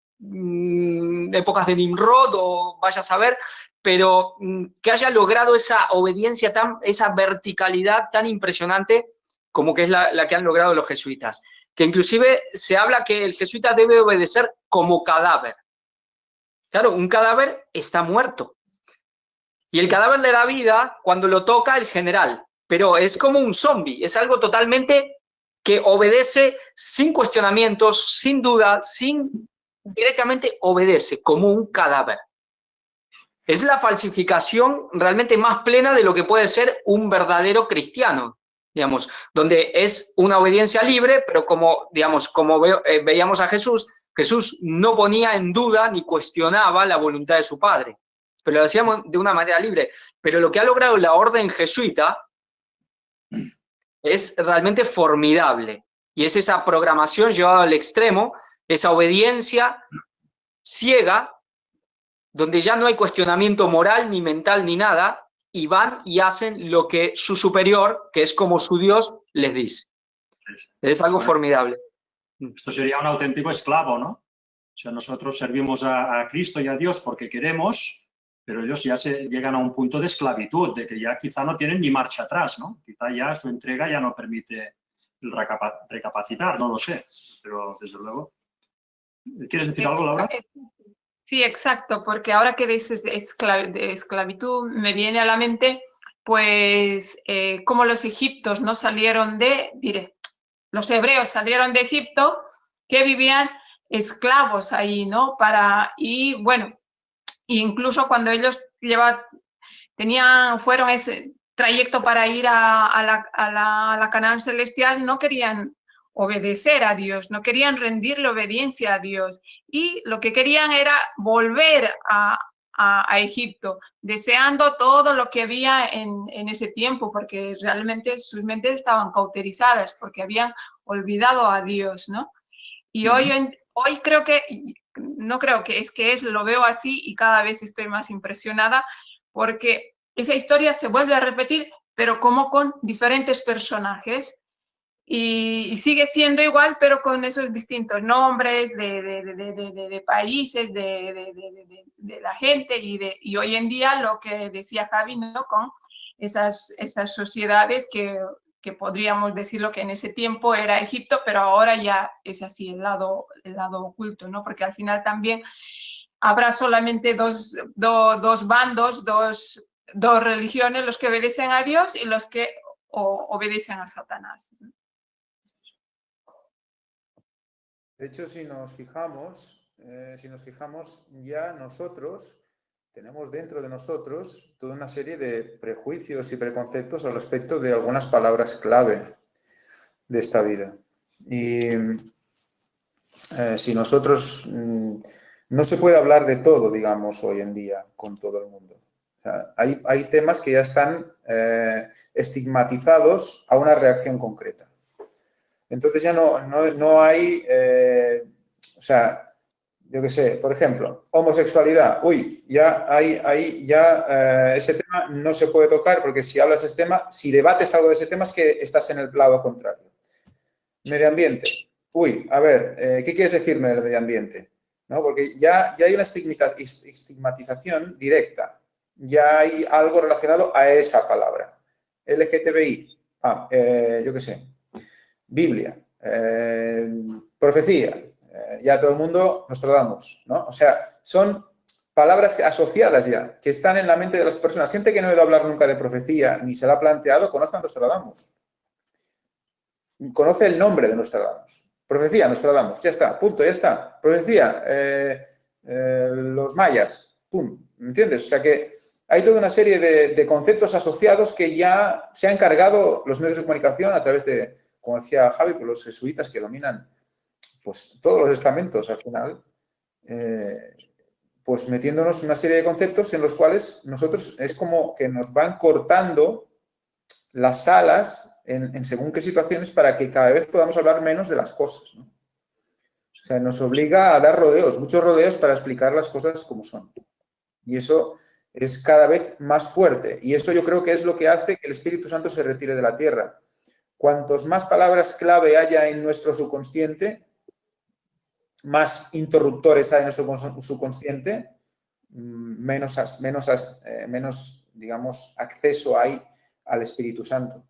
S5: épocas de Nimrod o vaya a saber, pero que haya logrado esa obediencia, esa verticalidad tan impresionante como que es la que han logrado los jesuitas. Que inclusive se habla que el jesuita debe obedecer como cadáver. Claro, un cadáver está muerto. Y el cadáver le da vida cuando lo toca el general, pero es como un zombie, es algo totalmente que obedece sin cuestionamientos, sin duda, directamente obedece como un cadáver. Es la falsificación realmente más plena de lo que puede ser un verdadero cristiano, digamos, donde es una obediencia libre, pero como, digamos, como veíamos a Jesús, Jesús no ponía en duda ni cuestionaba la voluntad de su Padre, pero lo hacíamos de una manera libre. Pero lo que ha logrado la orden jesuita es realmente formidable, y es esa programación llevada al extremo, esa obediencia ciega, donde ya no hay cuestionamiento moral, ni mental, ni nada, y van y hacen lo que su superior, que es como su Dios, les dice. Es algo formidable.
S4: Esto sería un auténtico esclavo, ¿no? O sea, nosotros servimos a Cristo y a Dios porque queremos, pero ellos ya llegan a un punto de esclavitud, de que ya quizá no tienen ni marcha atrás, ¿no? Quizá ya su entrega ya no permite recapacitar, no lo sé, pero desde luego. ¿Quieres decir algo, Laura?
S7: Sí, exacto, porque ahora que dices de esclavitud, me viene a la mente, pues, como los egiptos no salieron los hebreos salieron de Egipto, que vivían esclavos ahí, ¿no? Y bueno, incluso cuando ellos fueron ese trayecto para ir a la Canaán celestial, no querían obedecer a Dios, no querían rendirle obediencia a Dios, y lo que querían era volver a Egipto, deseando todo lo que había en ese tiempo, porque realmente sus mentes estaban cauterizadas, porque habían olvidado a Dios, ¿no? Y hoy creo que, no creo que lo veo así, y cada vez estoy más impresionada, porque esa historia se vuelve a repetir, pero como con diferentes personajes. Y sigue siendo igual, pero con esos distintos nombres de países, de la gente, y hoy en día lo que decía Javi, ¿no? Con esas sociedades que podríamos decirlo que en ese tiempo era Egipto, pero ahora ya es así el lado oculto, ¿no? Porque al final también habrá solamente dos bandos, dos religiones, los que obedecen a Dios y los que obedecen a Satanás.
S3: De hecho, si nos fijamos, ya nosotros tenemos dentro de nosotros toda una serie de prejuicios y preconceptos al respecto de algunas palabras clave de esta vida. Y si nosotros no se puede hablar de todo, digamos, hoy en día con todo el mundo. O sea, hay temas que ya están estigmatizados a una reacción concreta. Entonces ya no hay, o sea, yo qué sé, por ejemplo, homosexualidad. Uy, ese tema no se puede tocar, porque si hablas de ese tema, si debates algo de ese tema es que estás en el lado contrario. Medio ambiente. Uy, a ver, ¿qué quieres decirme del medio ambiente? ¿No? Porque ya hay una estigmatización directa. Ya hay algo relacionado a esa palabra. LGTBI, yo qué sé. Biblia, profecía, ya todo el mundo Nostradamus, ¿no? O sea, son palabras asociadas ya, que están en la mente de las personas. Gente que no ha oído hablar nunca de profecía, ni se la ha planteado, conoce a Nostradamus. Conoce el nombre de Nostradamus. Profecía, Nostradamus, ya está, punto, ya está. Profecía, los mayas, pum, ¿me entiendes? O sea que hay toda una serie de conceptos asociados que ya se han encargado los medios de comunicación a través de, como decía Javi, pues los jesuitas que dominan pues, todos los estamentos al final, pues metiéndonos una serie de conceptos en los cuales nosotros es como que nos van cortando las alas en según qué situaciones para que cada vez podamos hablar menos de las cosas, ¿no? O sea, nos obliga a dar rodeos, muchos rodeos para explicar las cosas como son. Y eso es cada vez más fuerte. Y eso yo creo que es lo que hace que el Espíritu Santo se retire de la tierra. Cuantos más palabras clave haya en nuestro subconsciente, más interruptores hay en nuestro subconsciente, menos, digamos, acceso hay al Espíritu Santo.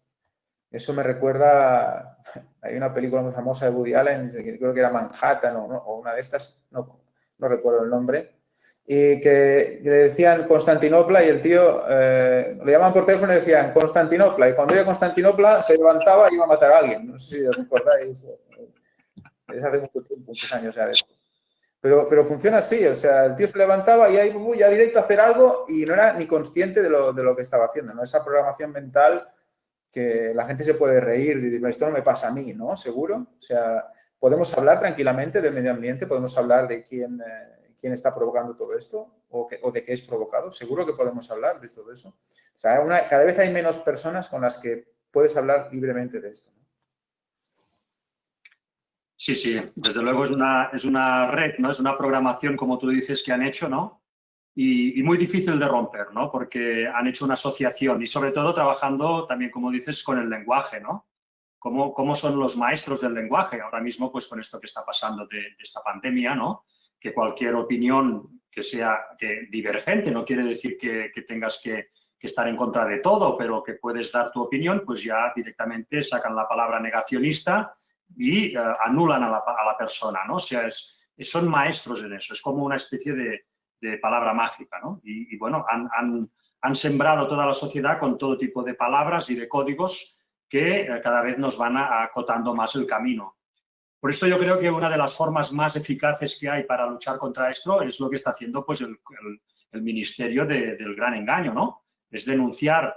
S3: Eso me recuerda, hay una película muy famosa de Woody Allen, creo que era Manhattan o una de estas, no recuerdo el nombre, y que le decían Constantinopla y el tío, le llamaban por teléfono y decían Constantinopla, y cuando iba a Constantinopla se levantaba y iba a matar a alguien. No sé si os recordáis, es hace mucho tiempo, muchos años ya de eso. Pero funciona así, o sea, el tío se levantaba y ahí ya directo a hacer algo y no era ni consciente de lo que estaba haciendo, ¿no? Esa programación mental que la gente se puede reír y decir, esto no me pasa a mí, ¿no? ¿Seguro? O sea, podemos hablar tranquilamente del medio ambiente, podemos hablar de quién está provocando todo esto o de qué es provocado. Seguro que podemos hablar de todo eso. O sea, cada vez hay menos personas con las que puedes hablar libremente de esto, ¿no?
S4: Sí, desde luego es una red, ¿no? Es una programación, como tú dices, que han hecho, ¿no? Y muy difícil de romper, ¿no? Porque han hecho una asociación y sobre todo trabajando también, como dices, con el lenguaje, ¿no? ¿Cómo son los maestros del lenguaje? Ahora mismo, pues con esto que está pasando de esta pandemia, ¿no? Que cualquier opinión que sea divergente, no quiere decir que tengas que estar en contra de todo, pero que puedes dar tu opinión, pues ya directamente sacan la palabra negacionista y anulan a la persona, ¿no? O sea, es son maestros en eso, es como una especie de palabra mágica, ¿no? Y bueno, han sembrado toda la sociedad con todo tipo de palabras y de códigos que cada vez nos van acotando más el camino. Por esto yo creo que una de las formas más eficaces que hay para luchar contra esto es lo que está haciendo pues, el ministerio del gran engaño, ¿no? Es denunciar,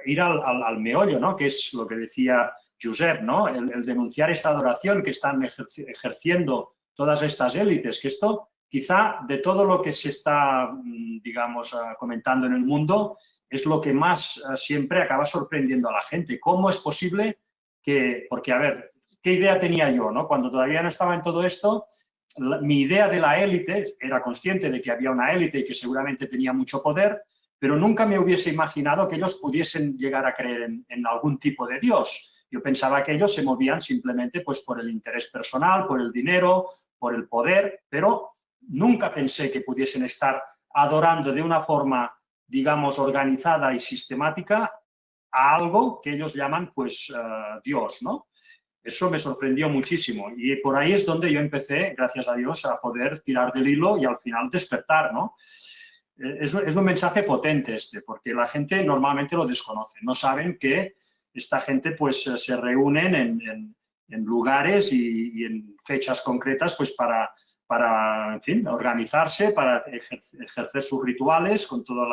S4: ir al meollo, ¿no? Que es lo que decía Josep, ¿no? El denunciar esta adoración que están ejerciendo todas estas élites, que esto quizá de todo lo que se está, digamos, comentando en el mundo, es lo que más siempre acaba sorprendiendo a la gente. ¿Cómo es posible que, porque a ver, ¿qué idea tenía yo, ¿no? Cuando todavía no estaba en todo esto, mi idea de la élite, era consciente de que había una élite y que seguramente tenía mucho poder, pero nunca me hubiese imaginado que ellos pudiesen llegar a creer en algún tipo de Dios. Yo pensaba que ellos se movían simplemente pues, por el interés personal, por el dinero, por el poder, pero nunca pensé que pudiesen estar adorando de una forma, digamos, organizada y sistemática a algo que ellos llaman, pues, Dios, ¿no? Eso me sorprendió muchísimo y por ahí es donde yo empecé, gracias a Dios, a poder tirar del hilo y al final despertar, ¿no? Es un mensaje potente porque la gente normalmente lo desconoce. No saben que esta gente pues se reúnen en lugares y en fechas concretas pues para, en fin, organizarse, para ejercer sus rituales con todo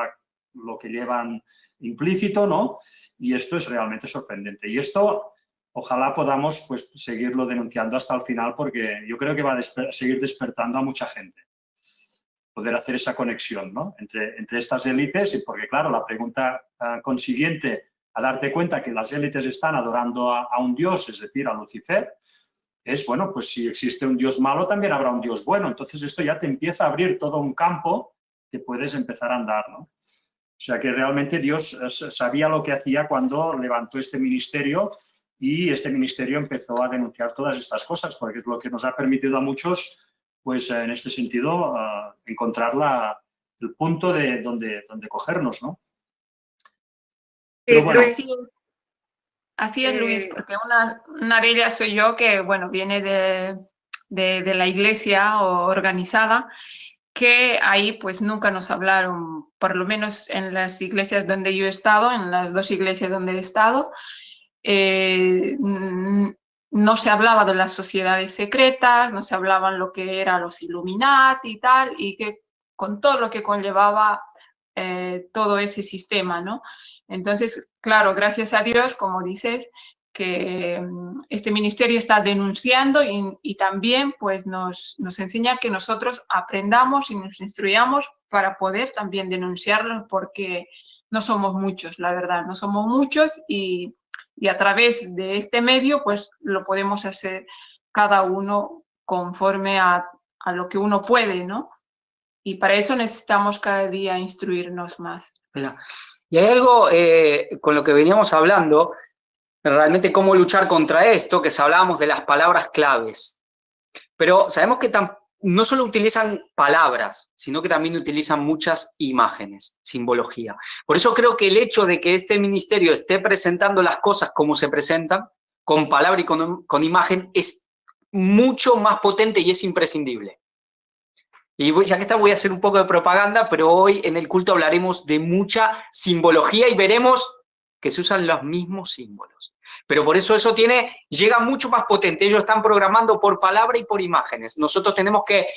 S4: lo que llevan implícito, ¿no? Y esto es realmente sorprendente. Y esto, ojalá podamos pues, seguirlo denunciando hasta el final, porque yo creo que va a seguir despertando a mucha gente. Poder hacer esa conexión, ¿no? entre estas élites, y porque, claro, la pregunta consiguiente a darte cuenta que las élites están adorando a un dios, es decir, a Lucifer, es, bueno, pues si existe un Dios malo, también habrá un Dios bueno. Entonces esto ya te empieza a abrir todo un campo que puedes empezar a andar, ¿no? O sea que realmente Dios sabía lo que hacía cuando levantó este ministerio y este ministerio empezó a denunciar todas estas cosas, porque es lo que nos ha permitido a muchos, pues en este sentido, encontrar el punto de donde cogernos, ¿no? Pero bueno,
S7: Así es, Luis, porque una de ellas soy yo, que, bueno, viene de la iglesia organizada, que ahí pues nunca nos hablaron, por lo menos en las iglesias donde yo he estado, en las 2 iglesias donde he estado, no se hablaba de las sociedades secretas, no se hablaban lo que eran los Illuminati y tal, y que con todo lo que conllevaba todo ese sistema, ¿no? Entonces, claro, gracias a Dios, como dices, que este ministerio está denunciando y también pues nos enseña que nosotros aprendamos y nos instruyamos para poder también denunciarlo, porque no somos muchos, la verdad, no somos muchos y a través de este medio pues lo podemos hacer cada uno conforme a lo que uno puede, ¿no? Y para eso necesitamos cada día instruirnos más.
S5: Y hay algo con lo que veníamos hablando, realmente cómo luchar contra esto, que hablábamos de las palabras claves. Pero sabemos que no solo utilizan palabras, sino que también utilizan muchas imágenes, simbología. Por eso creo que el hecho de que este ministerio esté presentando las cosas como se presentan, con palabra y con imagen, es mucho más potente y es imprescindible. Y ya que está, voy a hacer un poco de propaganda, pero hoy en el culto hablaremos de mucha simbología y veremos que se usan los mismos símbolos. Pero por eso llega mucho más potente. Ellos están programando por palabra y por imágenes. Nosotros tenemos que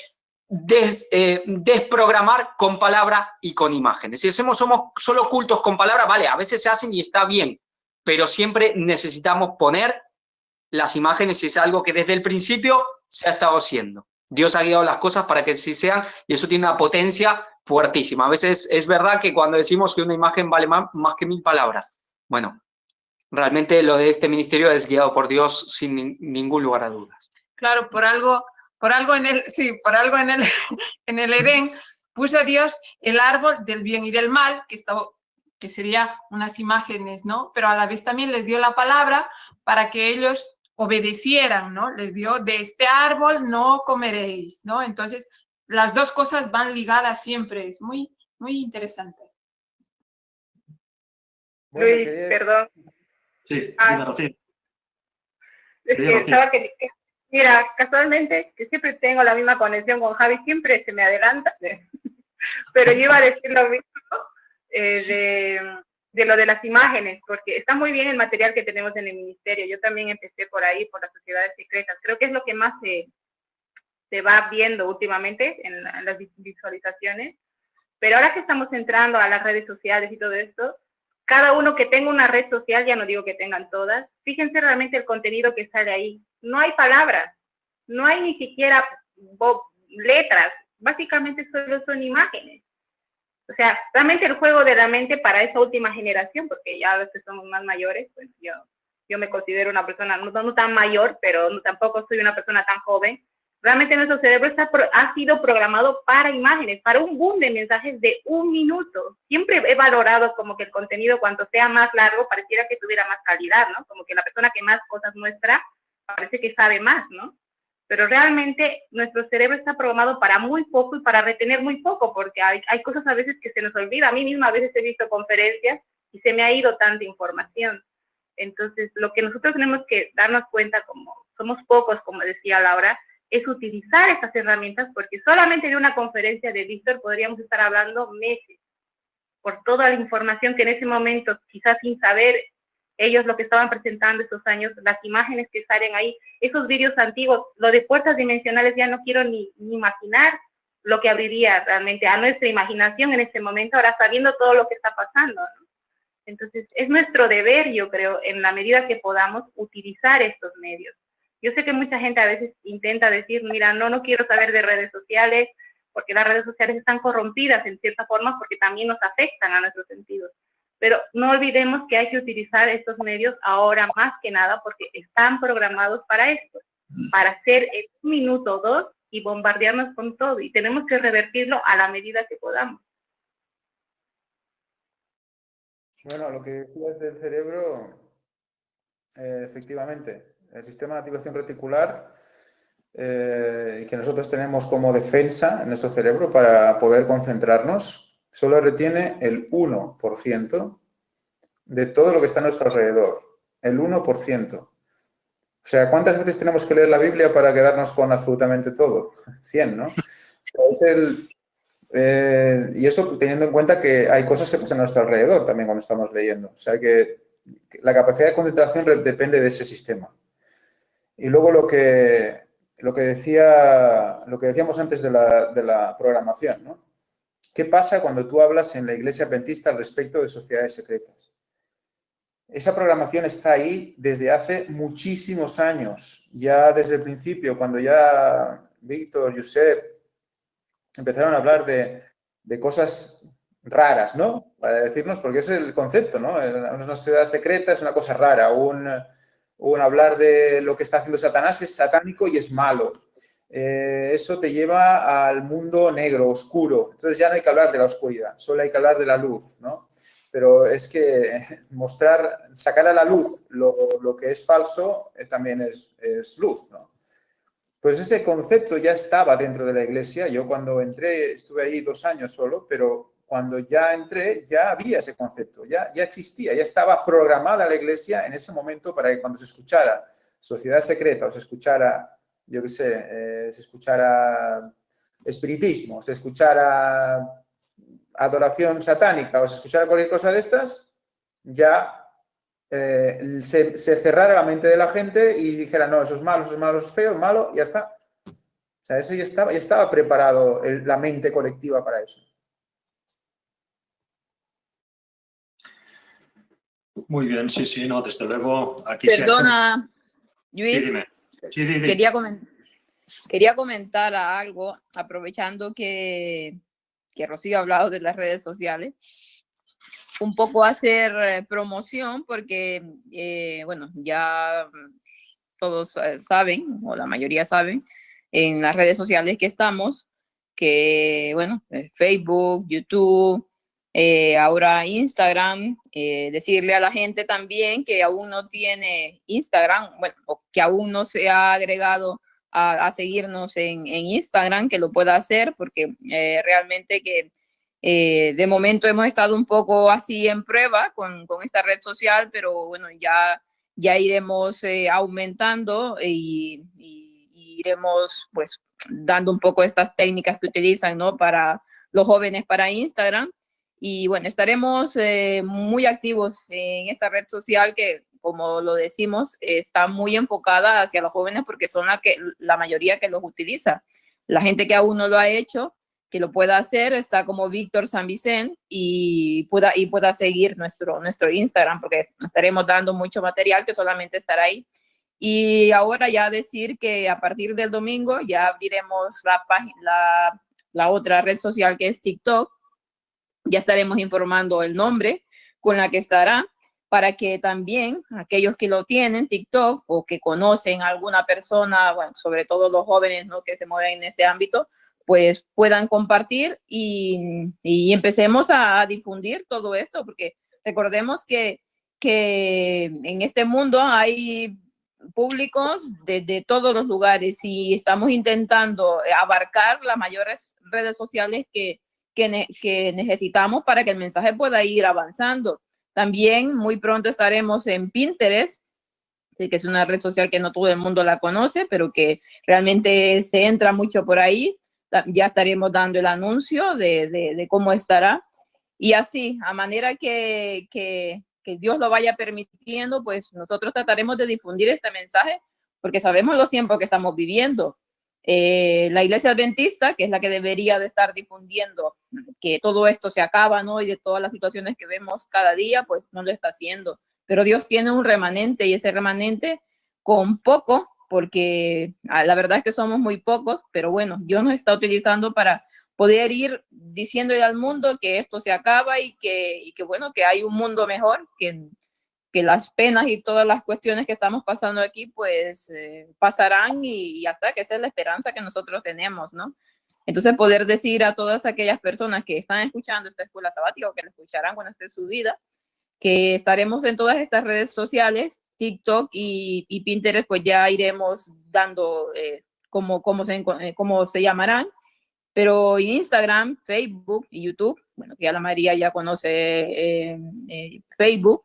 S5: desprogramar con palabra y con imágenes. Si somos solo cultos con palabra, vale, a veces se hacen y está bien, pero siempre necesitamos poner las imágenes, y es algo que desde el principio se ha estado haciendo. Dios ha guiado las cosas para que así sean, y eso tiene una potencia fuertísima. A veces es verdad que cuando decimos que una imagen vale más que 1000 palabras, bueno, realmente lo de este ministerio es guiado por Dios sin ningún lugar a dudas.
S7: Claro, por algo en el Edén puso Dios el árbol del bien y del mal, que sería unas imágenes, ¿no? Pero a la vez también les dio la palabra para que ellos obedecieran, ¿no? Les dio: de este árbol no comeréis, ¿no? Entonces, las dos cosas van ligadas siempre. Es muy, muy interesante.
S9: Luis, perdón.
S4: Sí, dime, Rocío.
S9: Es que estaba Mira, casualmente, que siempre tengo la misma conexión con Javi, siempre se me adelanta, pero yo iba a decir lo mismo de lo de las imágenes, porque está muy bien el material que tenemos en el ministerio. Yo también empecé por ahí, por las sociedades secretas. Creo que es lo que más se va viendo últimamente en las visualizaciones. Pero ahora que estamos entrando a las redes sociales y todo esto, cada uno que tenga una red social, ya no digo que tengan todas, fíjense realmente el contenido que sale ahí. No hay palabras, no hay ni siquiera letras, básicamente solo son imágenes. O sea, realmente el juego de la mente para esa última generación, porque ya a veces somos más mayores, pues yo me considero una persona no tan mayor, pero tampoco soy una persona tan joven. Realmente nuestro cerebro ha sido programado para imágenes, para un boom de mensajes de 1 minuto. Siempre he valorado como que el contenido, cuanto sea más largo, pareciera que tuviera más calidad, ¿no? Como que la persona que más cosas muestra parece que sabe más, ¿no? Pero realmente nuestro cerebro está programado para muy poco y para retener muy poco, porque hay cosas a veces que se nos olvida. A mí misma a veces he visto conferencias y se me ha ido tanta información. Entonces, lo que nosotros tenemos que darnos cuenta, como somos pocos, como decía Laura, es utilizar estas herramientas, porque solamente de una conferencia de Víctor podríamos estar hablando meses, por toda la información que en ese momento, quizás sin saber ellos lo que estaban presentando esos años, las imágenes que salen ahí, esos vídeos antiguos, lo de puertas dimensionales, ya no quiero ni imaginar lo que abriría realmente a nuestra imaginación en ese momento, ahora sabiendo todo lo que está pasando, ¿no? Entonces, es nuestro deber, yo creo, en la medida que podamos, utilizar estos medios. Yo sé que mucha gente a veces intenta decir, mira, no quiero saber de redes sociales, porque las redes sociales están corrompidas en cierta forma, porque también nos afectan a nuestros sentidos. Pero no olvidemos que hay que utilizar estos medios ahora más que nada, porque están programados para esto, para hacer en 1 minuto o 2 y bombardearnos con todo, y tenemos que revertirlo a la medida que podamos.
S3: Bueno, lo que decías del cerebro, efectivamente, el sistema de activación reticular que nosotros tenemos como defensa en nuestro cerebro para poder concentrarnos, solo retiene el 1% de todo lo que está a nuestro alrededor. El 1%. O sea, ¿cuántas veces tenemos que leer la Biblia para quedarnos con absolutamente todo? 100, ¿no? O sea, y eso teniendo en cuenta que hay cosas que pasan a nuestro alrededor también cuando estamos leyendo. O sea, que la capacidad de concentración depende de ese sistema. Y luego lo que decíamos antes de la programación, ¿no? ¿Qué pasa cuando tú hablas en la Iglesia Adventista al respecto de sociedades secretas? Esa programación está ahí desde hace muchísimos años. Ya desde el principio, cuando ya Víctor, Josep empezaron a hablar de cosas raras, ¿no? Para decirnos, porque ese es el concepto, ¿no? Una sociedad secreta es una cosa rara. Un hablar de lo que está haciendo Satanás es satánico y es malo. Eso te lleva al mundo negro, oscuro. Entonces ya no hay que hablar de la oscuridad, solo hay que hablar de la luz, ¿no? Pero es que sacar a la luz lo que es falso también es luz, ¿no? Pues ese concepto ya estaba dentro de la Iglesia. Yo cuando entré estuve ahí 2 años solo, pero cuando ya entré ya había ese concepto, ya existía, ya estaba programada la Iglesia en ese momento para que cuando se escuchara sociedad secreta o se escuchara, yo qué sé, se escuchara espiritismo, se escuchara adoración satánica o se escuchara cualquier cosa de estas, ya se cerrara la mente de la gente y dijera, no, eso es malo, eso es feo, es malo, y ya está. O sea, eso ya estaba preparado la mente colectiva para eso.
S4: Muy bien, sí, no, desde luego aquí
S10: Perdona, Luis,
S4: sí, dime. Sí, dime.
S10: Quería comentar algo, aprovechando que Rocío ha hablado de las redes sociales. Un poco hacer promoción porque, bueno, ya todos saben, o la mayoría saben, en las redes sociales que estamos, que, bueno, Facebook, YouTube, ahora Instagram, decirle a la gente también que aún no tiene Instagram, bueno, o que aún no se ha agregado a seguirnos en Instagram, que lo pueda hacer, porque realmente que de momento hemos estado un poco así en prueba con esta red social, pero bueno, ya iremos aumentando y iremos pues dando un poco estas técnicas que utilizan, ¿no? Para los jóvenes para Instagram. Y bueno, estaremos muy activos en esta red social que, como lo decimos, está muy enfocada hacia los jóvenes porque son la mayoría que los utiliza. La gente que aún no lo ha hecho, que lo pueda hacer, está como Víctor San Vicente y pueda seguir nuestro Instagram porque estaremos dando mucho material que solamente estará ahí. Y ahora ya decir que a partir del domingo ya abriremos la otra red social que es TikTok. Ya estaremos informando el nombre con la que estará para que también aquellos que lo tienen, TikTok, o que conocen a alguna persona, bueno, sobre todo los jóvenes, ¿no?, que se mueven en este ámbito, pues puedan compartir y empecemos a difundir todo esto, porque recordemos que en este mundo hay públicos de todos los lugares y estamos intentando abarcar las mayores redes sociales que necesitamos para que el mensaje pueda ir avanzando. También muy pronto estaremos en Pinterest, que es una red social que no todo el mundo la conoce, pero que realmente se entra mucho por ahí. Ya estaremos dando el anuncio de cómo estará. Y así, a manera que Dios lo vaya permitiendo, pues nosotros trataremos de difundir este mensaje, porque sabemos los tiempos que estamos viviendo. La Iglesia Adventista, que es la que debería de estar difundiendo que todo esto se acaba, ¿no?, y de todas las situaciones que vemos cada día, pues no lo está haciendo. Pero Dios tiene un remanente y ese remanente con poco, porque la verdad es que somos muy pocos, pero bueno, Dios nos está utilizando para poder ir diciéndole al mundo que esto se acaba y que bueno, que hay un mundo mejor, que las penas y todas las cuestiones que estamos pasando aquí, pues pasarán y hasta que esa es la esperanza que nosotros tenemos, ¿no? Entonces, poder decir a todas aquellas personas que están escuchando esta escuela sabática o que la escucharán cuando esté subida, que estaremos en todas estas redes sociales, TikTok y Pinterest, pues ya iremos dando cómo se llamarán, pero Instagram, Facebook y YouTube, bueno, que ya la María ya conoce Facebook,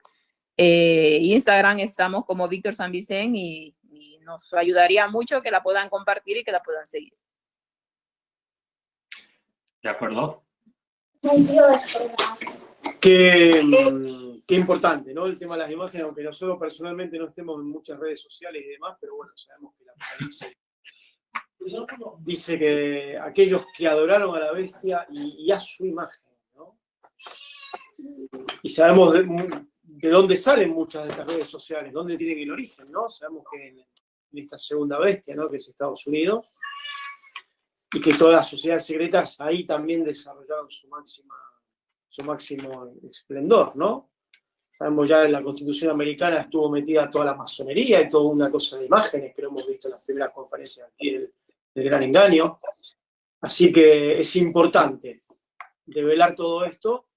S10: Instagram estamos como Víctor San Vicente y nos ayudaría mucho que la puedan compartir y que la puedan seguir.
S4: De acuerdo.
S6: Qué importante, ¿no?, el tema de las imágenes, aunque nosotros personalmente no estemos en muchas redes sociales y demás, pero bueno, sabemos que la Apocalipsis dice que aquellos que adoraron a la bestia y a su imagen, ¿no? Y sabemos de dónde salen muchas de estas redes sociales, dónde tienen el origen, ¿no? Sabemos que en esta segunda bestia, ¿no?, que es Estados Unidos, y que todas las sociedades secretas ahí también desarrollaron su máximo esplendor, ¿no? Sabemos ya en la Constitución americana estuvo metida toda la masonería y toda una cosa de imágenes que lo hemos visto en las primeras conferencias aquí del Gran Engaño. Así que es importante develar todo esto.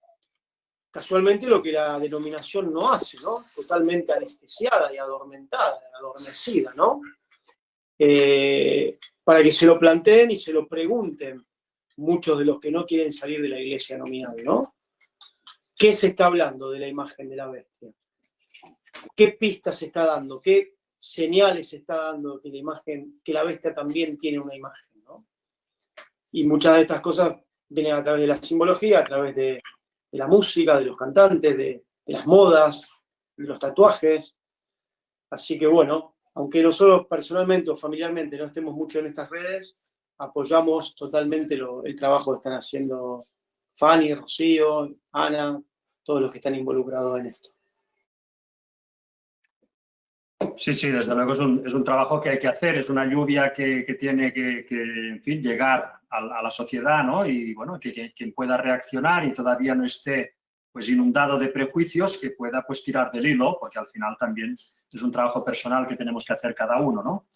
S6: Casualmente lo que la denominación no hace, ¿no? Totalmente anestesiada y adormecida, ¿no? Para que se lo planteen y se lo pregunten muchos de los que no quieren salir de la iglesia nominal, ¿no? ¿Qué se está hablando de la imagen de la bestia? ¿Qué pistas se está dando? ¿Qué señales se está dando que la bestia también tiene una imagen, ¿no? Y muchas de estas cosas vienen a través de la simbología, a través de la música, de los cantantes, de las modas, de los tatuajes. Así que bueno, aunque nosotros personalmente o familiarmente no estemos mucho en estas redes, apoyamos totalmente el trabajo que están haciendo Fanny, Rocío, Ana, todos los que están involucrados en esto.
S4: Sí, desde luego es un trabajo que hay que hacer, es una lluvia que tiene que, en fin, llegar a la sociedad, ¿no? Y bueno, que quien pueda reaccionar y todavía no esté pues inundado de prejuicios, que pueda pues tirar del hilo, porque al final también es un trabajo personal que tenemos que hacer cada uno, ¿no?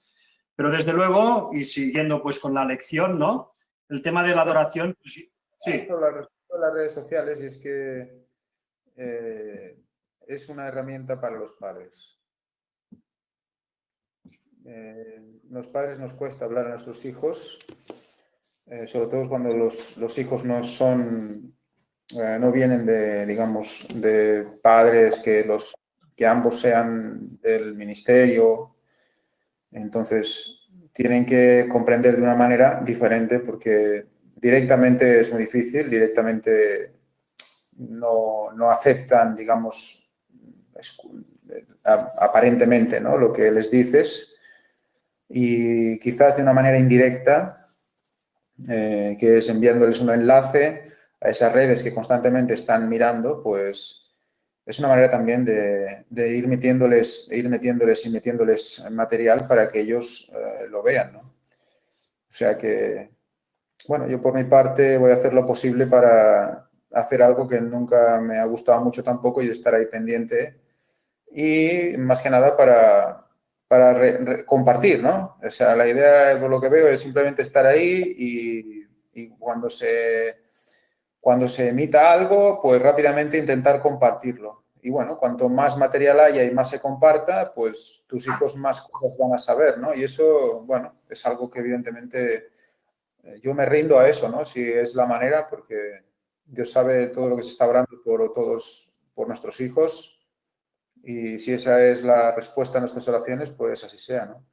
S4: Pero desde luego, y siguiendo pues con la lección, ¿no?, el tema de la adoración, pues, sí.
S3: Las redes sociales, y es que es una herramienta para los padres. Los padres nos cuesta hablar a nuestros hijos, sobre todo cuando los hijos no vienen de, digamos, de padres que ambos sean del ministerio. Entonces, tienen que comprender de una manera diferente, porque directamente es muy difícil, directamente no aceptan, digamos, aparentemente, ¿no?, lo que les dices, y quizás de una manera indirecta, que es enviándoles un enlace a esas redes que constantemente están mirando, pues es una manera también de ir metiéndoles material para que ellos lo vean, ¿no? O sea que, bueno, yo por mi parte voy a hacer lo posible para hacer algo que nunca me ha gustado mucho tampoco, y estar ahí pendiente, y más que nada para compartir, ¿no? O sea, la idea, por lo que veo, es simplemente estar ahí y cuando se emita algo, pues rápidamente intentar compartirlo. Y bueno, cuanto más material haya y más se comparta, pues tus hijos más cosas van a saber, ¿no? Y eso, bueno, es algo que evidentemente yo me rindo a eso, ¿no? Si es la manera, porque Dios sabe todo lo que se está orando por nuestros hijos, y si esa es la respuesta a nuestras oraciones, pues así sea, ¿no?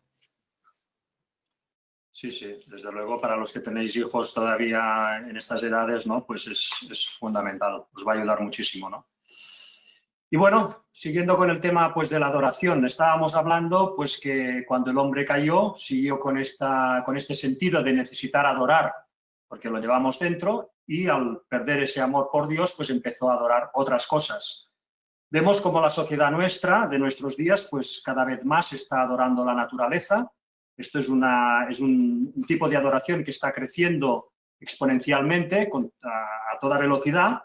S4: Sí, sí, desde luego para los que tenéis hijos todavía en estas edades, ¿no?, pues es fundamental, os va a ayudar muchísimo, ¿no? Y bueno, siguiendo con el tema, pues, de la adoración, estábamos hablando, pues, que cuando el hombre cayó, siguió con este sentido de necesitar adorar, porque lo llevamos dentro, y al perder ese amor por Dios, pues empezó a adorar otras cosas. Vemos como la sociedad nuestra, de nuestros días, pues cada vez más está adorando la naturaleza. Esto es un tipo de adoración que está creciendo exponencialmente a toda velocidad,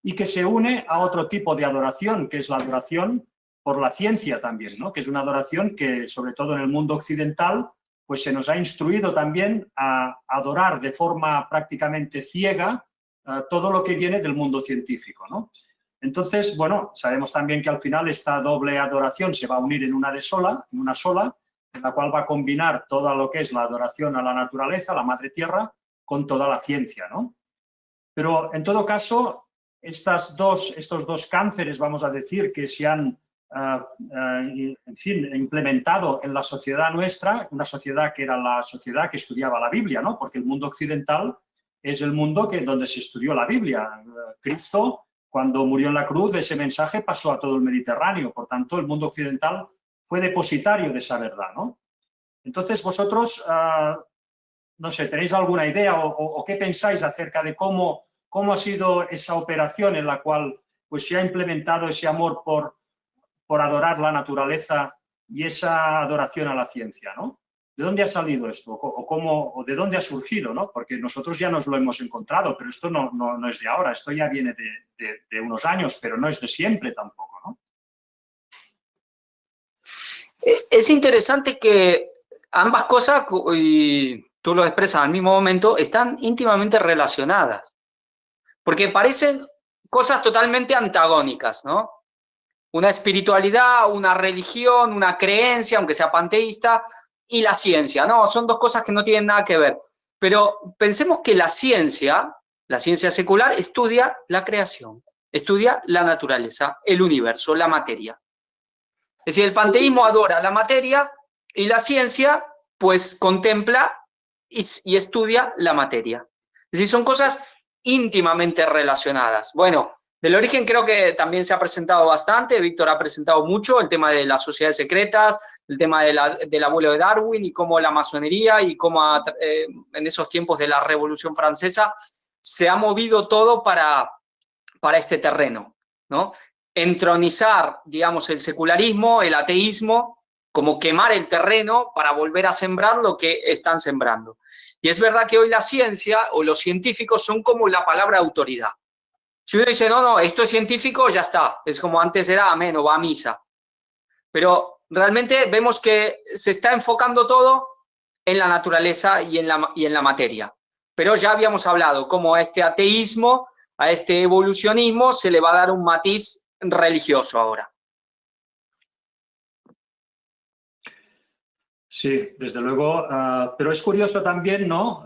S4: y que se une a otro tipo de adoración, que es la adoración por la ciencia también, ¿no?, que es una adoración que, sobre todo en el mundo occidental, pues se nos ha instruido también a adorar de forma prácticamente ciega todo lo que viene del mundo científico, ¿no? Entonces, bueno, sabemos también que al final esta doble adoración se va a unir en una sola, en la cual va a combinar todo lo que es la adoración a la naturaleza, a la madre tierra, con toda la ciencia, ¿no? Pero en todo caso, estos dos cánceres, vamos a decir, que se han en fin, implementado en la sociedad nuestra, una sociedad que era la sociedad que estudiaba la Biblia, ¿no? Porque el mundo occidental es el mundo donde se estudió la Biblia. Cristo, cuando murió en la cruz, ese mensaje pasó a todo el Mediterráneo. Por tanto, el mundo occidental fue depositario de esa verdad, ¿no? Entonces, vosotros, no sé, ¿tenéis alguna idea o qué pensáis acerca de cómo ha sido esa operación en la cual, pues, se ha implementado ese amor por adorar la naturaleza y esa adoración a la ciencia, ¿no? ¿De dónde ha salido esto? ¿O de dónde ha surgido, ¿no? Porque nosotros ya nos lo hemos encontrado, pero esto no es de ahora, esto ya viene de unos años, pero no es de siempre tampoco, ¿no?
S5: Es interesante que ambas cosas, y tú lo expresas al mismo momento, están íntimamente relacionadas, porque parecen cosas totalmente antagónicas, ¿no? Una espiritualidad, una religión, una creencia, aunque sea panteísta, y la ciencia, ¿no? Son dos cosas que no tienen nada que ver. Pero pensemos que la ciencia secular, estudia la creación, estudia la naturaleza, el universo, la materia. Es decir, el panteísmo adora la materia y la ciencia, pues, contempla y estudia la materia. Es decir, son cosas íntimamente relacionadas. Bueno, del origen creo que también se ha presentado bastante, Víctor ha presentado mucho el tema de las sociedades secretas, el tema del abuelo de Darwin y cómo la masonería y cómo en esos tiempos de la Revolución Francesa se ha movido todo para este terreno, ¿no? Entronizar, digamos, el secularismo, el ateísmo, como quemar el terreno para volver a sembrar lo que están sembrando. Y es verdad que hoy la ciencia o los científicos son como la palabra autoridad. Si uno dice, no, esto es científico, ya está. Es como antes era amén o va a misa. Pero realmente vemos que se está enfocando todo en la naturaleza y en la materia. Pero ya habíamos hablado cómo a este ateísmo, a este evolucionismo, se le va a dar un matiz religioso ahora.
S4: Sí, desde luego, pero es curioso también, ¿no?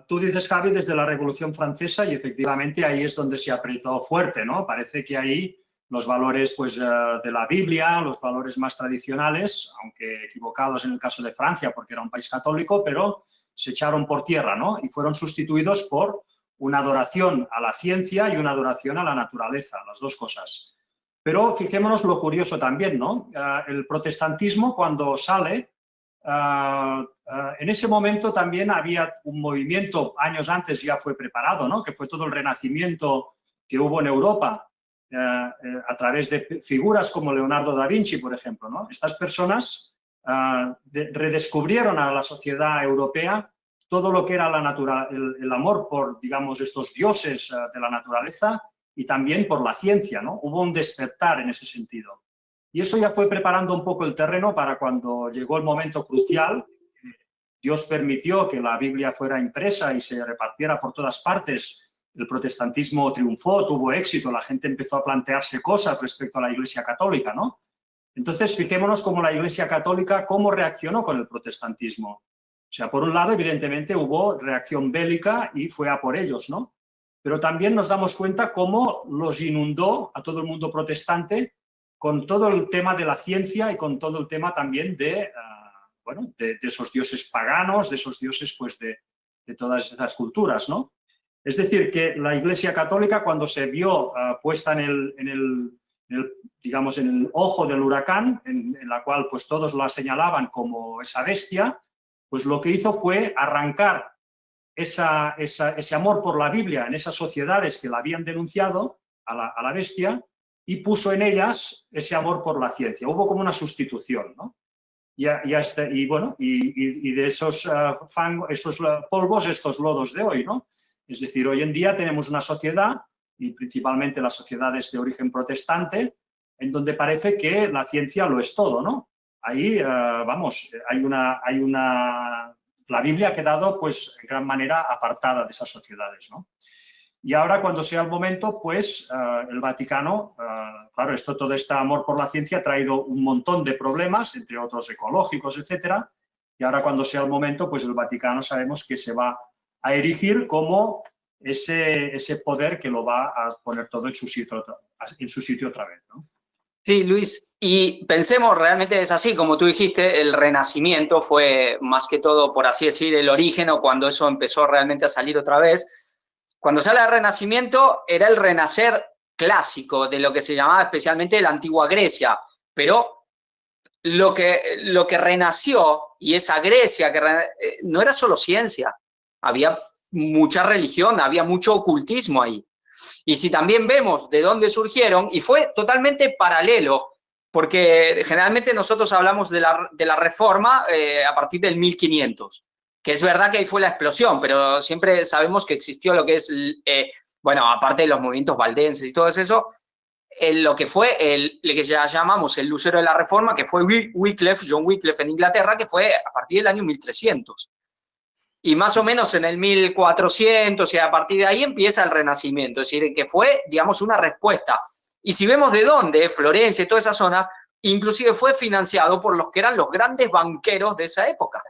S4: Tú dices, Javi, desde la Revolución Francesa, y efectivamente ahí es donde se apretó fuerte, ¿no? Parece que ahí los valores pues, de la Biblia, los valores más tradicionales, aunque equivocados en el caso de Francia porque era un país católico, pero se echaron por tierra, ¿no? Y fueron sustituidos por una adoración a la ciencia y una adoración a la naturaleza, las dos cosas. Pero fijémonos lo curioso también, ¿no? El protestantismo cuando sale, en ese momento también había un movimiento, años antes ya fue preparado, ¿no? Que fue todo el renacimiento que hubo en Europa, a través de figuras como Leonardo da Vinci, por ejemplo, ¿no? Estas personas redescubrieron a la sociedad europea todo lo que era el amor por, digamos, estos dioses de la naturaleza y también por la ciencia, ¿no? Hubo un despertar en ese sentido. Y eso ya fue preparando un poco el terreno para cuando llegó el momento crucial. Dios permitió que la Biblia fuera impresa y se repartiera por todas partes. El protestantismo triunfó, tuvo éxito, la gente empezó a plantearse cosas respecto a la Iglesia Católica, ¿no? Entonces, fijémonos cómo la Iglesia Católica, cómo reaccionó con el protestantismo. O sea, por un lado, evidentemente, hubo reacción bélica y fue a por ellos, ¿no? Pero también nos damos cuenta cómo los inundó a todo el mundo protestante con todo el tema de la ciencia y con todo el tema también de, bueno, de esos dioses paganos, de esos dioses, pues, de todas esas culturas, ¿no? Es decir, que la Iglesia Católica, cuando se vio puesta digamos, en el ojo del huracán, en la cual pues, todos la señalaban como esa bestia, pues lo que hizo fue arrancar ese amor por la Biblia en esas sociedades que la habían denunciado a la bestia y puso en ellas ese amor por la ciencia. Hubo como una sustitución, ¿no? Y bueno, y de esos estos polvos, estos lodos de hoy, ¿no? Es decir, hoy en día tenemos una sociedad, y principalmente las sociedades de origen protestante, en donde parece que la ciencia lo es todo, ¿no? Ahí, vamos, la Biblia ha quedado, pues, en gran manera apartada de esas sociedades, ¿no? Y ahora, cuando sea el momento, pues, el Vaticano, claro, todo este amor por la ciencia ha traído un montón de problemas, entre otros ecológicos, etcétera, y ahora, cuando sea el momento, pues, el Vaticano sabemos que se va a erigir como ese poder que lo va a poner todo en su sitio otra vez, ¿no?
S5: Sí, Luis, y pensemos, realmente es así, como tú dijiste, el Renacimiento fue más que todo, por así decir, el origen o cuando eso empezó realmente a salir otra vez. Cuando sale el Renacimiento era el renacer clásico de lo que se llamaba especialmente la antigua Grecia, pero lo que renació, y esa Grecia, no era solo ciencia, había mucha religión, había mucho ocultismo ahí. Y si también vemos de dónde surgieron, y fue totalmente paralelo, porque generalmente nosotros hablamos de la Reforma a partir del 1500, que es verdad que ahí fue la explosión, pero siempre sabemos que existió lo que es, bueno, aparte de los movimientos valdenses y todo eso, lo que fue lo que ya llamamos el lucero de la Reforma, que fue John Wycliffe en Inglaterra, que fue a partir del año 1300. Y más o menos en el 1400, y a partir de ahí empieza el Renacimiento, es decir, que fue, digamos, una respuesta. Y si vemos de dónde, Florencia y todas esas zonas, inclusive fue financiado por los que eran los grandes banqueros de esa época,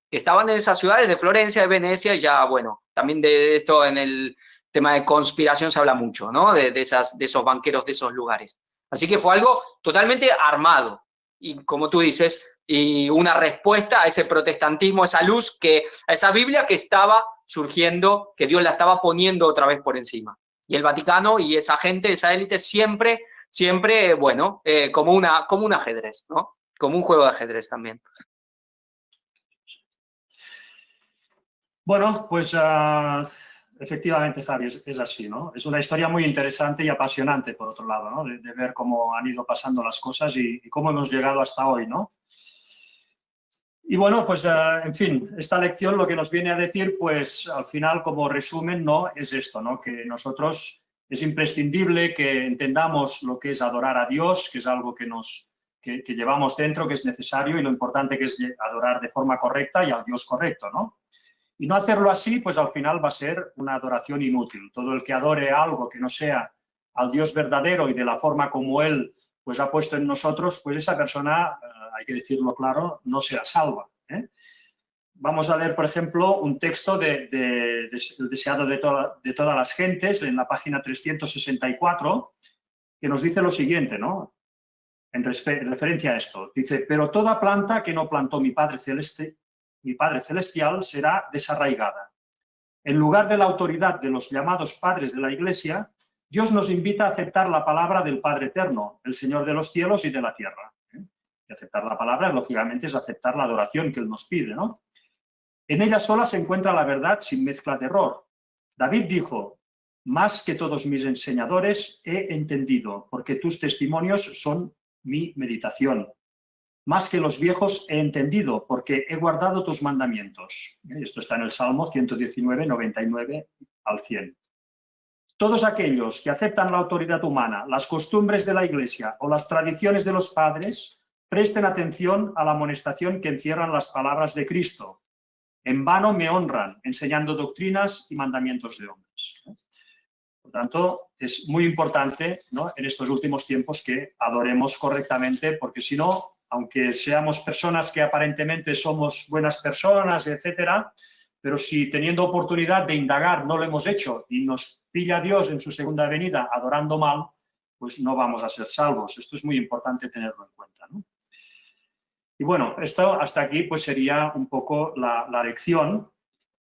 S5: que estaban en esas ciudades de Florencia, de Venecia, y ya, bueno, también de esto en el tema de conspiración se habla mucho, ¿no? De esos banqueros de esos lugares. Así que fue algo totalmente armado. Y como tú dices, y una respuesta a ese protestantismo, esa luz, a esa Biblia que estaba surgiendo, que Dios la estaba poniendo otra vez por encima. Y el Vaticano y esa gente, esa élite, siempre, bueno, como un ajedrez, ¿no? Como un juego de ajedrez también.
S4: Bueno, pues efectivamente, Javi, es así, ¿no? Es una historia muy interesante y apasionante, por otro lado, ¿no? De ver cómo han ido pasando las cosas y cómo hemos llegado hasta hoy, ¿no? Y bueno, pues, en fin, esta lección lo que nos viene a decir, pues, al final, como resumen, ¿no? Es esto, ¿no? Que nosotros es imprescindible que entendamos lo que es adorar a Dios, que es algo que llevamos dentro, que es necesario, y lo importante que es adorar de forma correcta y al Dios correcto, ¿no? Y no hacerlo así, pues al final va a ser una adoración inútil. Todo el que adore algo que no sea al Dios verdadero y de la forma como Él pues, ha puesto en nosotros, pues esa persona, hay que decirlo claro, no será salva, ¿eh? Vamos a leer, por ejemplo, un texto del deseado de todas las gentes, en la página 364, que nos dice lo siguiente, ¿no? En referencia a esto. Dice, pero toda planta que no plantó mi Padre Celestial será desarraigada. En lugar de la autoridad de los llamados padres de la Iglesia, Dios nos invita a aceptar la palabra del Padre Eterno, el Señor de los cielos y de la tierra. Y aceptar la palabra, lógicamente, es aceptar la adoración que Él nos pide, ¿no? En ella sola se encuentra la verdad sin mezcla de error. David dijo, más que todos mis enseñadores he entendido, porque tus testimonios son mi meditación. Más que los viejos he entendido, porque he guardado tus mandamientos. Esto está en el Salmo 119, 99 al 100. Todos aquellos que aceptan la autoridad humana, las costumbres de la Iglesia o las tradiciones de los padres, presten atención a la amonestación que encierran las palabras de Cristo. En vano me honran, enseñando doctrinas y mandamientos de hombres. Por tanto, es muy importante, ¿no?, en estos últimos tiempos que adoremos correctamente, porque si no, aunque seamos personas que aparentemente somos buenas personas, etcétera, pero si teniendo oportunidad de indagar no lo hemos hecho y nos pilla Dios en su segunda venida adorando mal, pues no vamos a ser salvos. Esto es muy importante tenerlo en cuenta, ¿no? Y bueno, esto hasta aquí pues sería un poco la lección.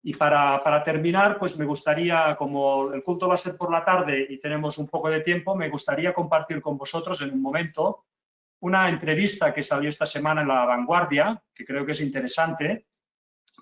S4: Y para terminar, pues me gustaría, como el culto va a ser por la tarde y tenemos un poco de tiempo, me gustaría compartir con vosotros en un momento una entrevista que salió esta semana en La Vanguardia, que creo que es interesante,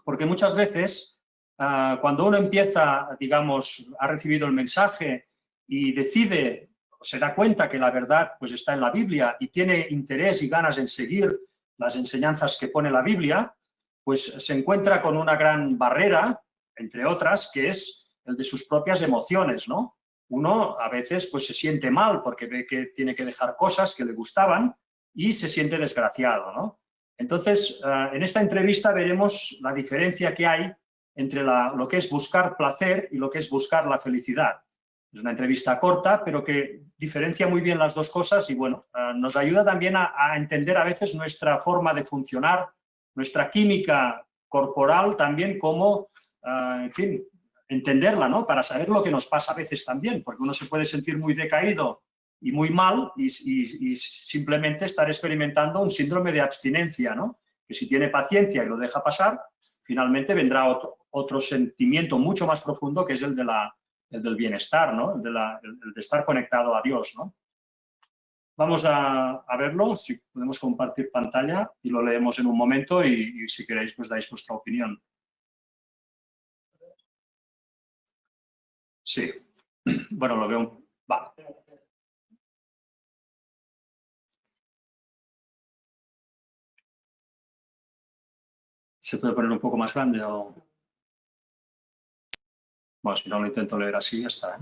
S4: porque muchas veces cuando uno empieza, digamos, ha recibido el mensaje y decide, se da cuenta que la verdad pues está en la Biblia y tiene interés y ganas en seguir las enseñanzas que pone la Biblia, pues se encuentra con una gran barrera, entre otras, que es el de sus propias emociones, ¿no? Uno a veces pues se siente mal porque ve que tiene que dejar cosas que le gustaban y se siente desgraciado, ¿no? Entonces, en esta entrevista veremos la diferencia que hay entre lo que es buscar placer y lo que es buscar la felicidad. Es una entrevista corta, pero que diferencia muy bien las dos cosas y, bueno, nos ayuda también a entender a veces nuestra forma de funcionar, nuestra química corporal también, como, en fin, entenderla, ¿no? Para saber lo que nos pasa a veces también, porque uno se puede sentir muy decaído y muy mal y simplemente estar experimentando un síndrome de abstinencia, ¿no? Que si tiene paciencia y lo deja pasar, finalmente vendrá otro sentimiento mucho más profundo, que es el del bienestar, ¿no? El de estar conectado a Dios, ¿no? Vamos a verlo, si podemos compartir pantalla y lo leemos en un momento y si queréis pues dais vuestra opinión. Sí, bueno, lo veo. Vale. ¿Se puede poner un poco más grande o...? Bueno, si no lo intento leer así, ya está, ¿eh?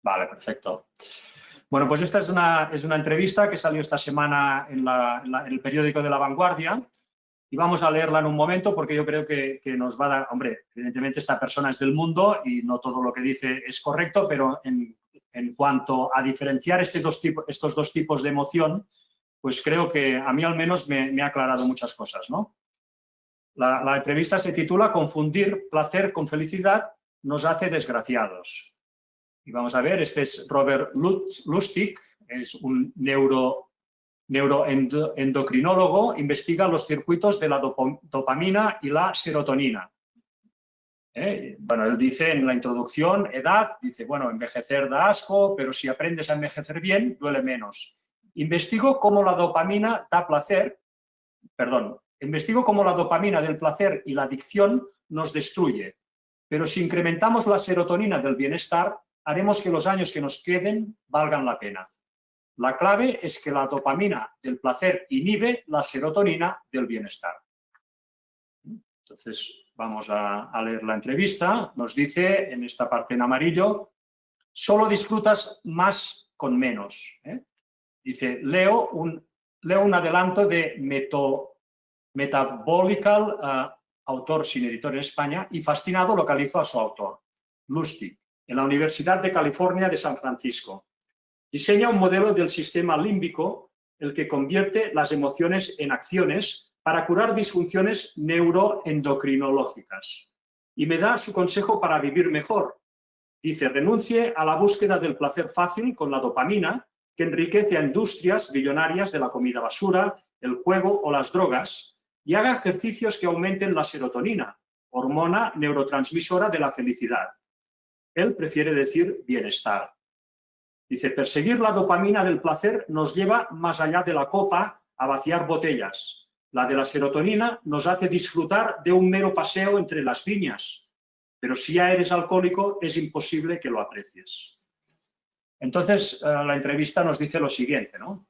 S4: Vale, perfecto. Bueno, pues esta es una entrevista que salió esta semana en el periódico de La Vanguardia y vamos a leerla en un momento porque yo creo que nos va a dar... Hombre, evidentemente esta persona es del mundo y no todo lo que dice es correcto, pero en cuanto a diferenciar estos dos tipos de emoción, pues creo que a mí al menos me ha aclarado muchas cosas, ¿no? La entrevista se titula Confundir placer con felicidad nos hace desgraciados. Y vamos a ver, este es Robert Lustig, es un neuroendocrinólogo, investiga los circuitos de la dopamina y la serotonina. Bueno, él dice en la introducción, edad, dice, bueno, envejecer da asco, pero si aprendes a envejecer bien, duele menos. Investigo cómo la dopamina da placer, investigo cómo la dopamina del placer y la adicción nos destruye, pero si incrementamos la serotonina del bienestar, haremos que los años que nos queden valgan la pena. La clave es que la dopamina del placer inhibe la serotonina del bienestar. Entonces, vamos a leer la entrevista. Nos dice, en esta parte en amarillo, solo disfrutas más con menos. Dice, leo un adelanto de Metabolical, autor sin editor en España, y fascinado localizo a su autor, Lustig, en la Universidad de California de San Francisco. Diseña un modelo del sistema límbico, el que convierte las emociones en acciones para curar disfunciones neuroendocrinológicas. Y me da su consejo para vivir mejor. Dice, renuncie a la búsqueda del placer fácil con la dopamina, que enriquece a industrias billonarias de la comida basura, el juego o las drogas, y haga ejercicios que aumenten la serotonina, hormona neurotransmisora de la felicidad. Él prefiere decir bienestar. Dice, perseguir la dopamina del placer nos lleva más allá de la copa a vaciar botellas. La de la serotonina nos hace disfrutar de un mero paseo entre las viñas. Pero si ya eres alcohólico, es imposible que lo aprecies. Entonces, la entrevista nos dice lo siguiente, ¿no?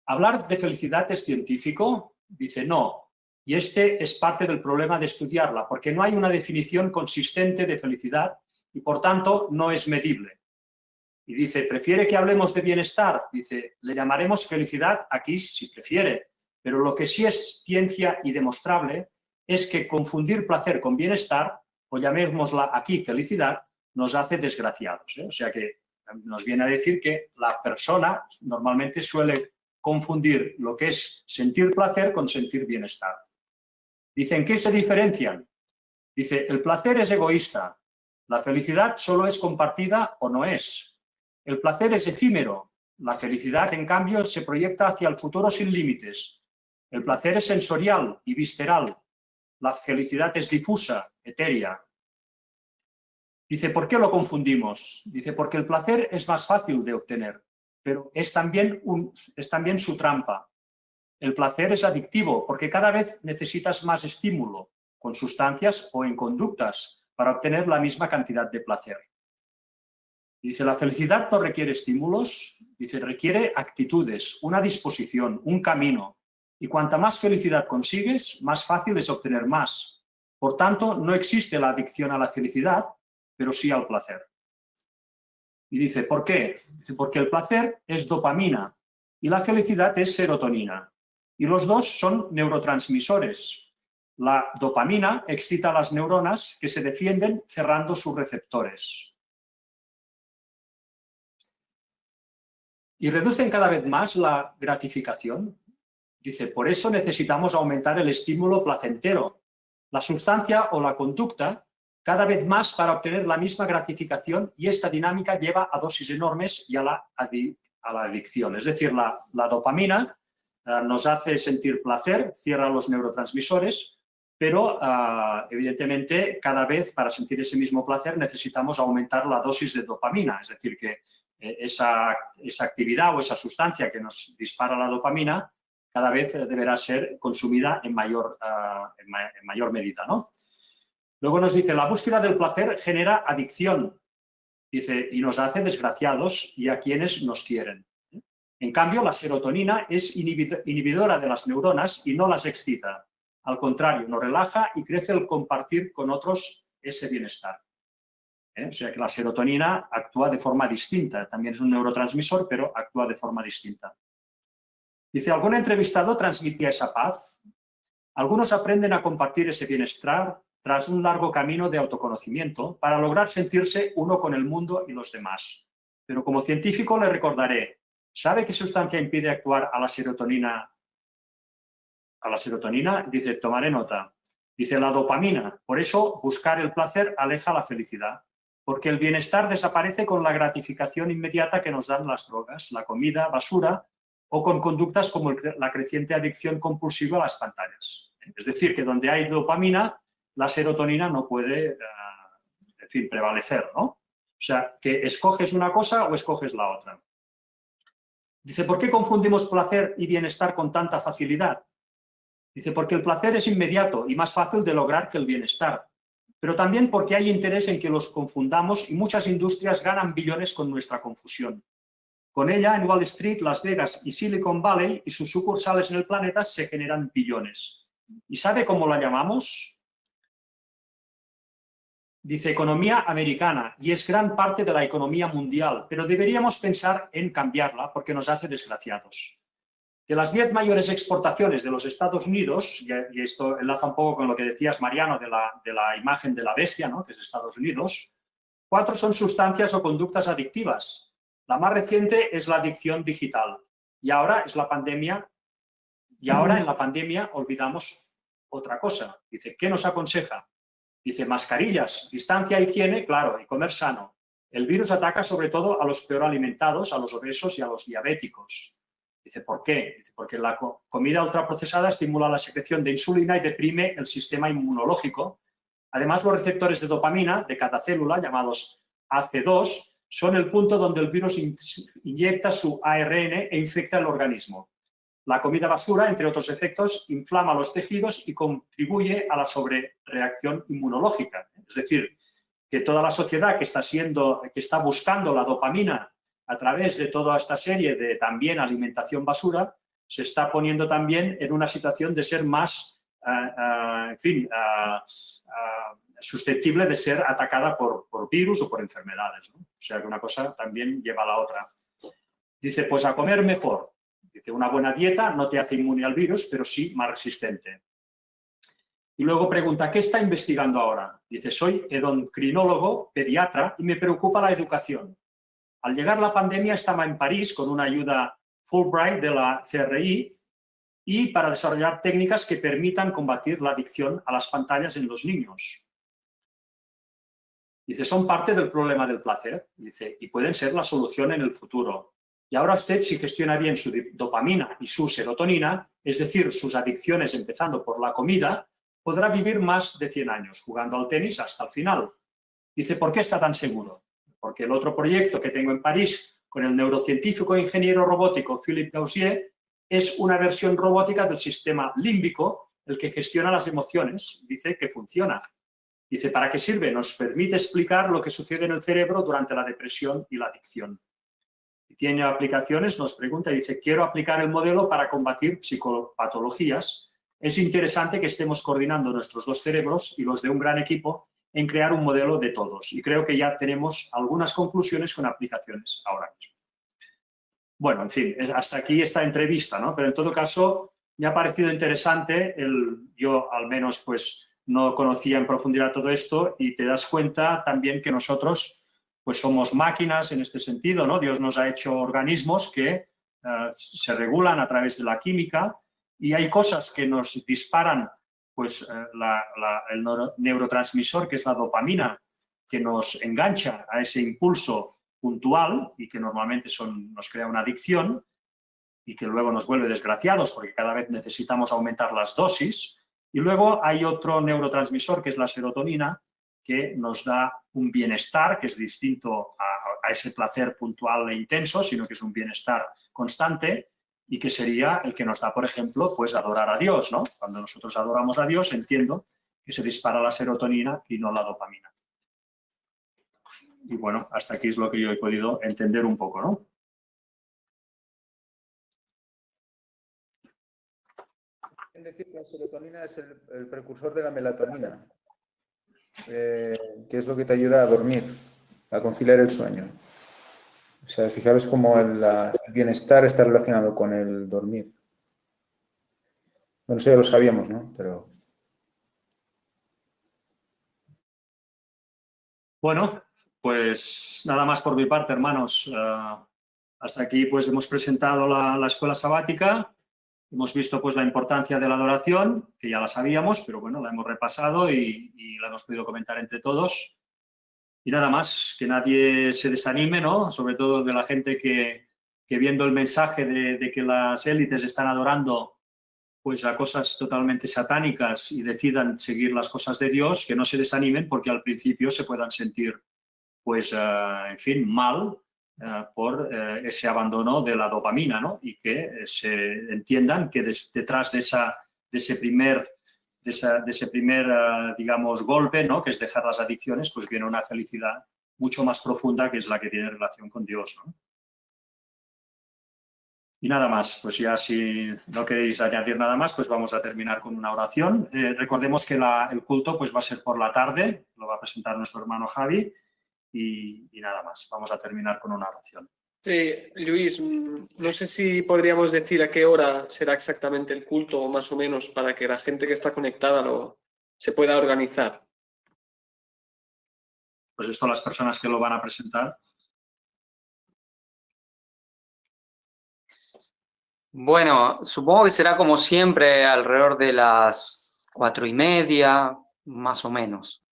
S4: ¿Hablar de felicidad es científico? Dice, no. Y este es parte del problema de estudiarla, porque no hay una definición consistente de felicidad y, por tanto, no es medible. Y dice, ¿prefiere que hablemos de bienestar? Dice, le llamaremos felicidad aquí si prefiere, pero lo que sí es ciencia y demostrable es que confundir placer con bienestar, o llamémosla aquí felicidad, nos hace desgraciados, ¿eh? O sea que nos viene a decir que la persona normalmente suele confundir lo que es sentir placer con sentir bienestar. Dice, ¿en qué se diferencian? Dice, el placer es egoísta, la felicidad solo es compartida o no es. El placer es efímero, la felicidad, en cambio, se proyecta hacia el futuro sin límites. El placer es sensorial y visceral, la felicidad es difusa, etérea. Dice, ¿por qué lo confundimos? Dice, porque el placer es más fácil de obtener, pero es también su trampa. El placer es adictivo porque cada vez necesitas más estímulo, con sustancias o en conductas, para obtener la misma cantidad de placer. Dice, la felicidad no requiere estímulos, dice, requiere actitudes, una disposición, un camino. Y cuanta más felicidad consigues, más fácil es obtener más. Por tanto, no existe la adicción a la felicidad, pero sí al placer. Y dice, ¿por qué? Dice, porque el placer es dopamina y la felicidad es serotonina. Y los dos son neurotransmisores. La dopamina excita las neuronas que se defienden cerrando sus receptores. Y reducen cada vez más la gratificación. Dice, por eso necesitamos aumentar el estímulo placentero, la sustancia o la conducta, cada vez más para obtener la misma gratificación, y esta dinámica lleva a dosis enormes y a la adicción. Es decir, la dopamina nos hace sentir placer, cierra los neurotransmisores, pero evidentemente cada vez para sentir ese mismo placer necesitamos aumentar la dosis de dopamina, es decir, que esa actividad o esa sustancia que nos dispara la dopamina cada vez deberá ser consumida en mayor medida, ¿no? Luego nos dice, la búsqueda del placer genera adicción, dice, y nos hace desgraciados y a quienes nos quieren. En cambio, la serotonina es inhibidora de las neuronas y no las excita. Al contrario, nos relaja y crece el compartir con otros ese bienestar. O sea que la serotonina actúa de forma distinta. También es un neurotransmisor, pero actúa de forma distinta. Dice, ¿algún entrevistado transmitía esa paz? Algunos aprenden a compartir ese bienestar tras un largo camino de autoconocimiento para lograr sentirse uno con el mundo y los demás. Pero como científico le recordaré, ¿sabe qué sustancia impide actuar a la serotonina? A la serotonina, dice, tomaré nota. Dice, la dopamina. Por eso, buscar el placer aleja la felicidad. Porque el bienestar desaparece con la gratificación inmediata que nos dan las drogas, la comida, basura, o con conductas como la creciente adicción compulsiva a las pantallas. Es decir, que donde hay dopamina, la serotonina no puede, en fin, prevalecer, ¿no? O sea, que escoges una cosa o escoges la otra. Dice, ¿por qué confundimos placer y bienestar con tanta facilidad? Dice, porque el placer es inmediato y más fácil de lograr que el bienestar. Pero también porque hay interés en que los confundamos y muchas industrias ganan billones con nuestra confusión. Con ella, en Wall Street, Las Vegas y Silicon Valley y sus sucursales en el planeta se generan billones. ¿Y sabe cómo la llamamos? Dice, economía americana, y es gran parte de la economía mundial, pero deberíamos pensar en cambiarla porque nos hace desgraciados. De las 10 mayores exportaciones de los Estados Unidos, y esto enlaza un poco con lo que decías, Mariano, de la imagen de la bestia, ¿no?, que es Estados Unidos, 4 son sustancias o conductas adictivas. La más reciente es la adicción digital. Y ahora es la pandemia. Y ahora en la pandemia olvidamos otra cosa. Dice, ¿qué nos aconseja? Dice, mascarillas, distancia, higiene, claro, y comer sano. El virus ataca sobre todo a los peor alimentados, a los obesos y a los diabéticos. Dice, ¿por qué? Dice, porque la comida ultraprocesada estimula la secreción de insulina y deprime el sistema inmunológico. Además, los receptores de dopamina de cada célula, llamados AC2, son el punto donde el virus inyecta su ARN e infecta el organismo. La comida basura, entre otros efectos, inflama los tejidos y contribuye a la sobrereacción inmunológica. Es decir, que toda la sociedad que está buscando la dopamina a través de toda esta serie de también alimentación basura, se está poniendo también en una situación de ser más, susceptible de ser atacada por virus o por enfermedades, ¿no? O sea que una cosa también lleva a la otra. Dice, pues a comer mejor. Dice, una buena dieta no te hace inmune al virus, pero sí más resistente. Y luego pregunta, ¿qué está investigando ahora? Dice, soy endocrinólogo, pediatra y me preocupa la educación. Al llegar la pandemia estaba en París con una ayuda Fulbright de la CRI y para desarrollar técnicas que permitan combatir la adicción a las pantallas en los niños. Dice, son parte del problema del placer, dice, y pueden ser la solución en el futuro. Y ahora usted, si gestiona bien su dopamina y su serotonina, es decir, sus adicciones empezando por la comida, podrá vivir más de 100 años, jugando al tenis hasta el final. Dice, ¿por qué está tan seguro? Porque el otro proyecto que tengo en París con el neurocientífico e ingeniero robótico Philippe Gaussier es una versión robótica del sistema límbico, el que gestiona las emociones. Dice que funciona. Dice, ¿para qué sirve? Nos permite explicar lo que sucede en el cerebro durante la depresión y la adicción. Y tiene aplicaciones, nos pregunta, dice, quiero aplicar el modelo para combatir psicopatologías. Es interesante que estemos coordinando nuestros dos cerebros y los de un gran equipo en crear un modelo de todos. Y creo que ya tenemos algunas conclusiones con aplicaciones ahora mismo. Bueno, en fin, hasta aquí esta entrevista, ¿no? Pero en todo caso, me ha parecido interesante, yo al menos pues no conocía en profundidad todo esto y te das cuenta también que nosotros pues somos máquinas en este sentido, ¿no? Dios nos ha hecho organismos que se regulan a través de la química y hay cosas que nos disparan pues el neurotransmisor, que es la dopamina, que nos engancha a ese impulso puntual y que normalmente nos crea una adicción y que luego nos vuelve desgraciados porque cada vez necesitamos aumentar las dosis. Y luego hay otro neurotransmisor, que es la serotonina, que nos da un bienestar que es distinto a ese placer puntual e intenso, sino que es un bienestar constante y que sería el que nos da, por ejemplo, pues adorar a Dios, ¿no? Cuando nosotros adoramos a Dios, entiendo que se dispara la serotonina y no la dopamina. Y bueno, hasta aquí es lo que yo he podido entender un poco, ¿no?
S3: Es decir, que la serotonina es el precursor de la melatonina, que es lo que te ayuda a dormir, a conciliar el sueño. O sea, fijaros cómo el bienestar está relacionado con el dormir. Bueno, eso ya lo sabíamos, ¿no? Pero...
S4: Bueno, pues nada más por mi parte, hermanos. Hasta aquí pues hemos presentado la escuela sabática. Hemos visto pues la importancia de la adoración, que ya la sabíamos, pero bueno, la hemos repasado y la hemos podido comentar entre todos. Y nada más, que nadie se desanime, ¿no? Sobre todo de la gente que viendo el mensaje de que las élites están adorando pues a cosas totalmente satánicas y decidan seguir las cosas de Dios, que no se desanimen porque al principio se puedan sentir pues, en fin, mal por ese abandono de la dopamina, ¿no? Y que se entiendan que detrás de ese primer, digamos, golpe, ¿no? Que es dejar las adicciones, pues viene una felicidad mucho más profunda que es la que tiene relación con Dios, ¿no? Y nada más, pues ya si no queréis añadir nada más, pues vamos a terminar con una oración. Recordemos que el culto pues va a ser por la tarde, lo va a presentar nuestro hermano Javi. Y nada más, vamos a terminar con una oración.
S8: Sí, Luis, no sé si podríamos decir a qué hora será exactamente el culto, o más o menos, para que la gente que está conectada se pueda organizar.
S4: Pues esto las personas que lo van a presentar.
S5: Bueno, supongo que será como siempre alrededor de las 4:30, más o menos.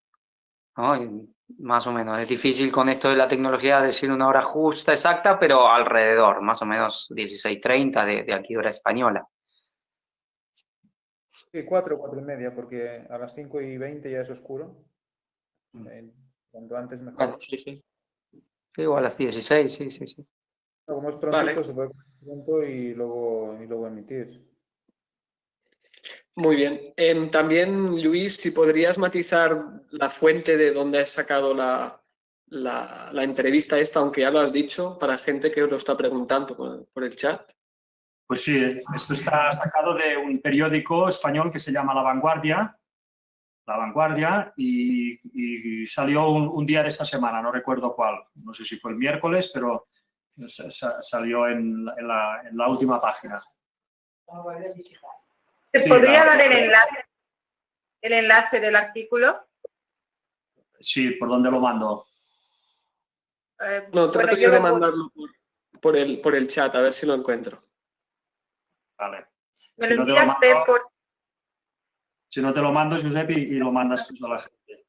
S5: ¿no? Más o menos. Es difícil con esto de la tecnología decir una hora justa, exacta, pero alrededor, más o menos 16:30 de aquí hora española.
S3: Sí, 4 y media, porque a las 5:20 ya es oscuro. Cuanto antes mejor.
S5: Bueno, sí. Sí, o a las 16, sí.
S3: Como es prontito,
S8: Vale.
S3: se puede poner pronto y luego emitir.
S8: Muy bien. También, Luis, si podrías matizar la fuente de donde has sacado la entrevista esta, aunque ya lo has dicho, para gente que os lo está preguntando por el chat.
S4: Pues sí, esto está sacado de un periódico español que se llama La Vanguardia, y salió un día de esta semana, no recuerdo cuál, no sé si fue el miércoles, pero salió en la última página.
S9: ¿Te podría dar el enlace del artículo?
S4: Sí, ¿por dónde lo mando?
S8: No, trato yo de mandarlo por el chat, a ver si lo encuentro.
S4: Vale.
S9: Me lo enviaste
S4: Si no te lo mando, Josep, y lo mandas a la gente.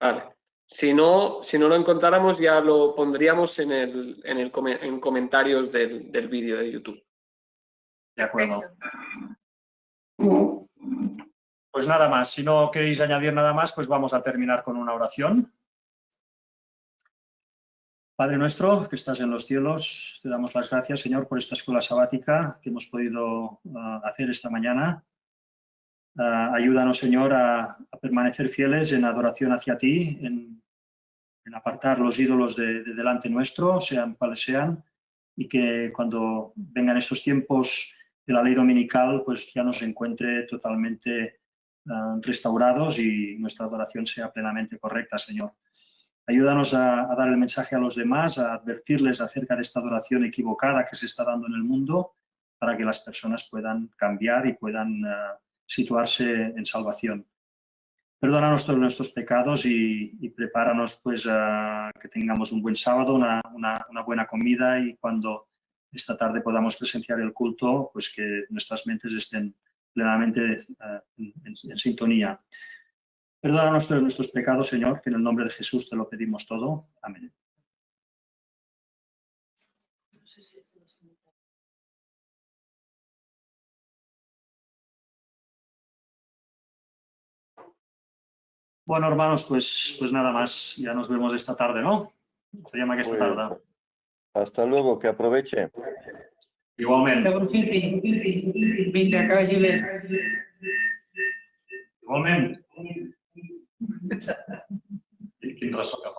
S8: Vale. Si no lo encontráramos, ya lo pondríamos en comentarios del vídeo de YouTube.
S4: De acuerdo. Pues nada más. Si no queréis añadir nada más, pues vamos a terminar con una oración. Padre nuestro, que estás en los cielos, te damos las gracias, Señor, por esta escuela sabática que hemos podido hacer esta mañana. Ayúdanos, Señor, a permanecer fieles en adoración hacia ti, en apartar los ídolos de delante nuestro, sean cuales sean, y que cuando vengan estos tiempos de la ley dominical, pues ya nos encuentre totalmente restaurados y nuestra adoración sea plenamente correcta, Señor. Ayúdanos a dar el mensaje a los demás, a advertirles acerca de esta adoración equivocada que se está dando en el mundo, para que las personas puedan cambiar y puedan situarse en salvación. Perdónanos todos nuestros pecados y prepáranos pues a que tengamos un buen sábado, una buena comida, y cuando esta tarde podamos presenciar el culto, pues que nuestras mentes estén plenamente en sintonía. Perdónanos todos nuestros pecados, Señor, que en el nombre de Jesús te lo pedimos todo. Amén. Bueno, hermanos, pues nada más. Ya nos vemos esta tarde, ¿no? Se llama que esta tarde.
S1: Hasta luego, que aproveche.
S4: Igualmente. Igualmente. Quin ressò que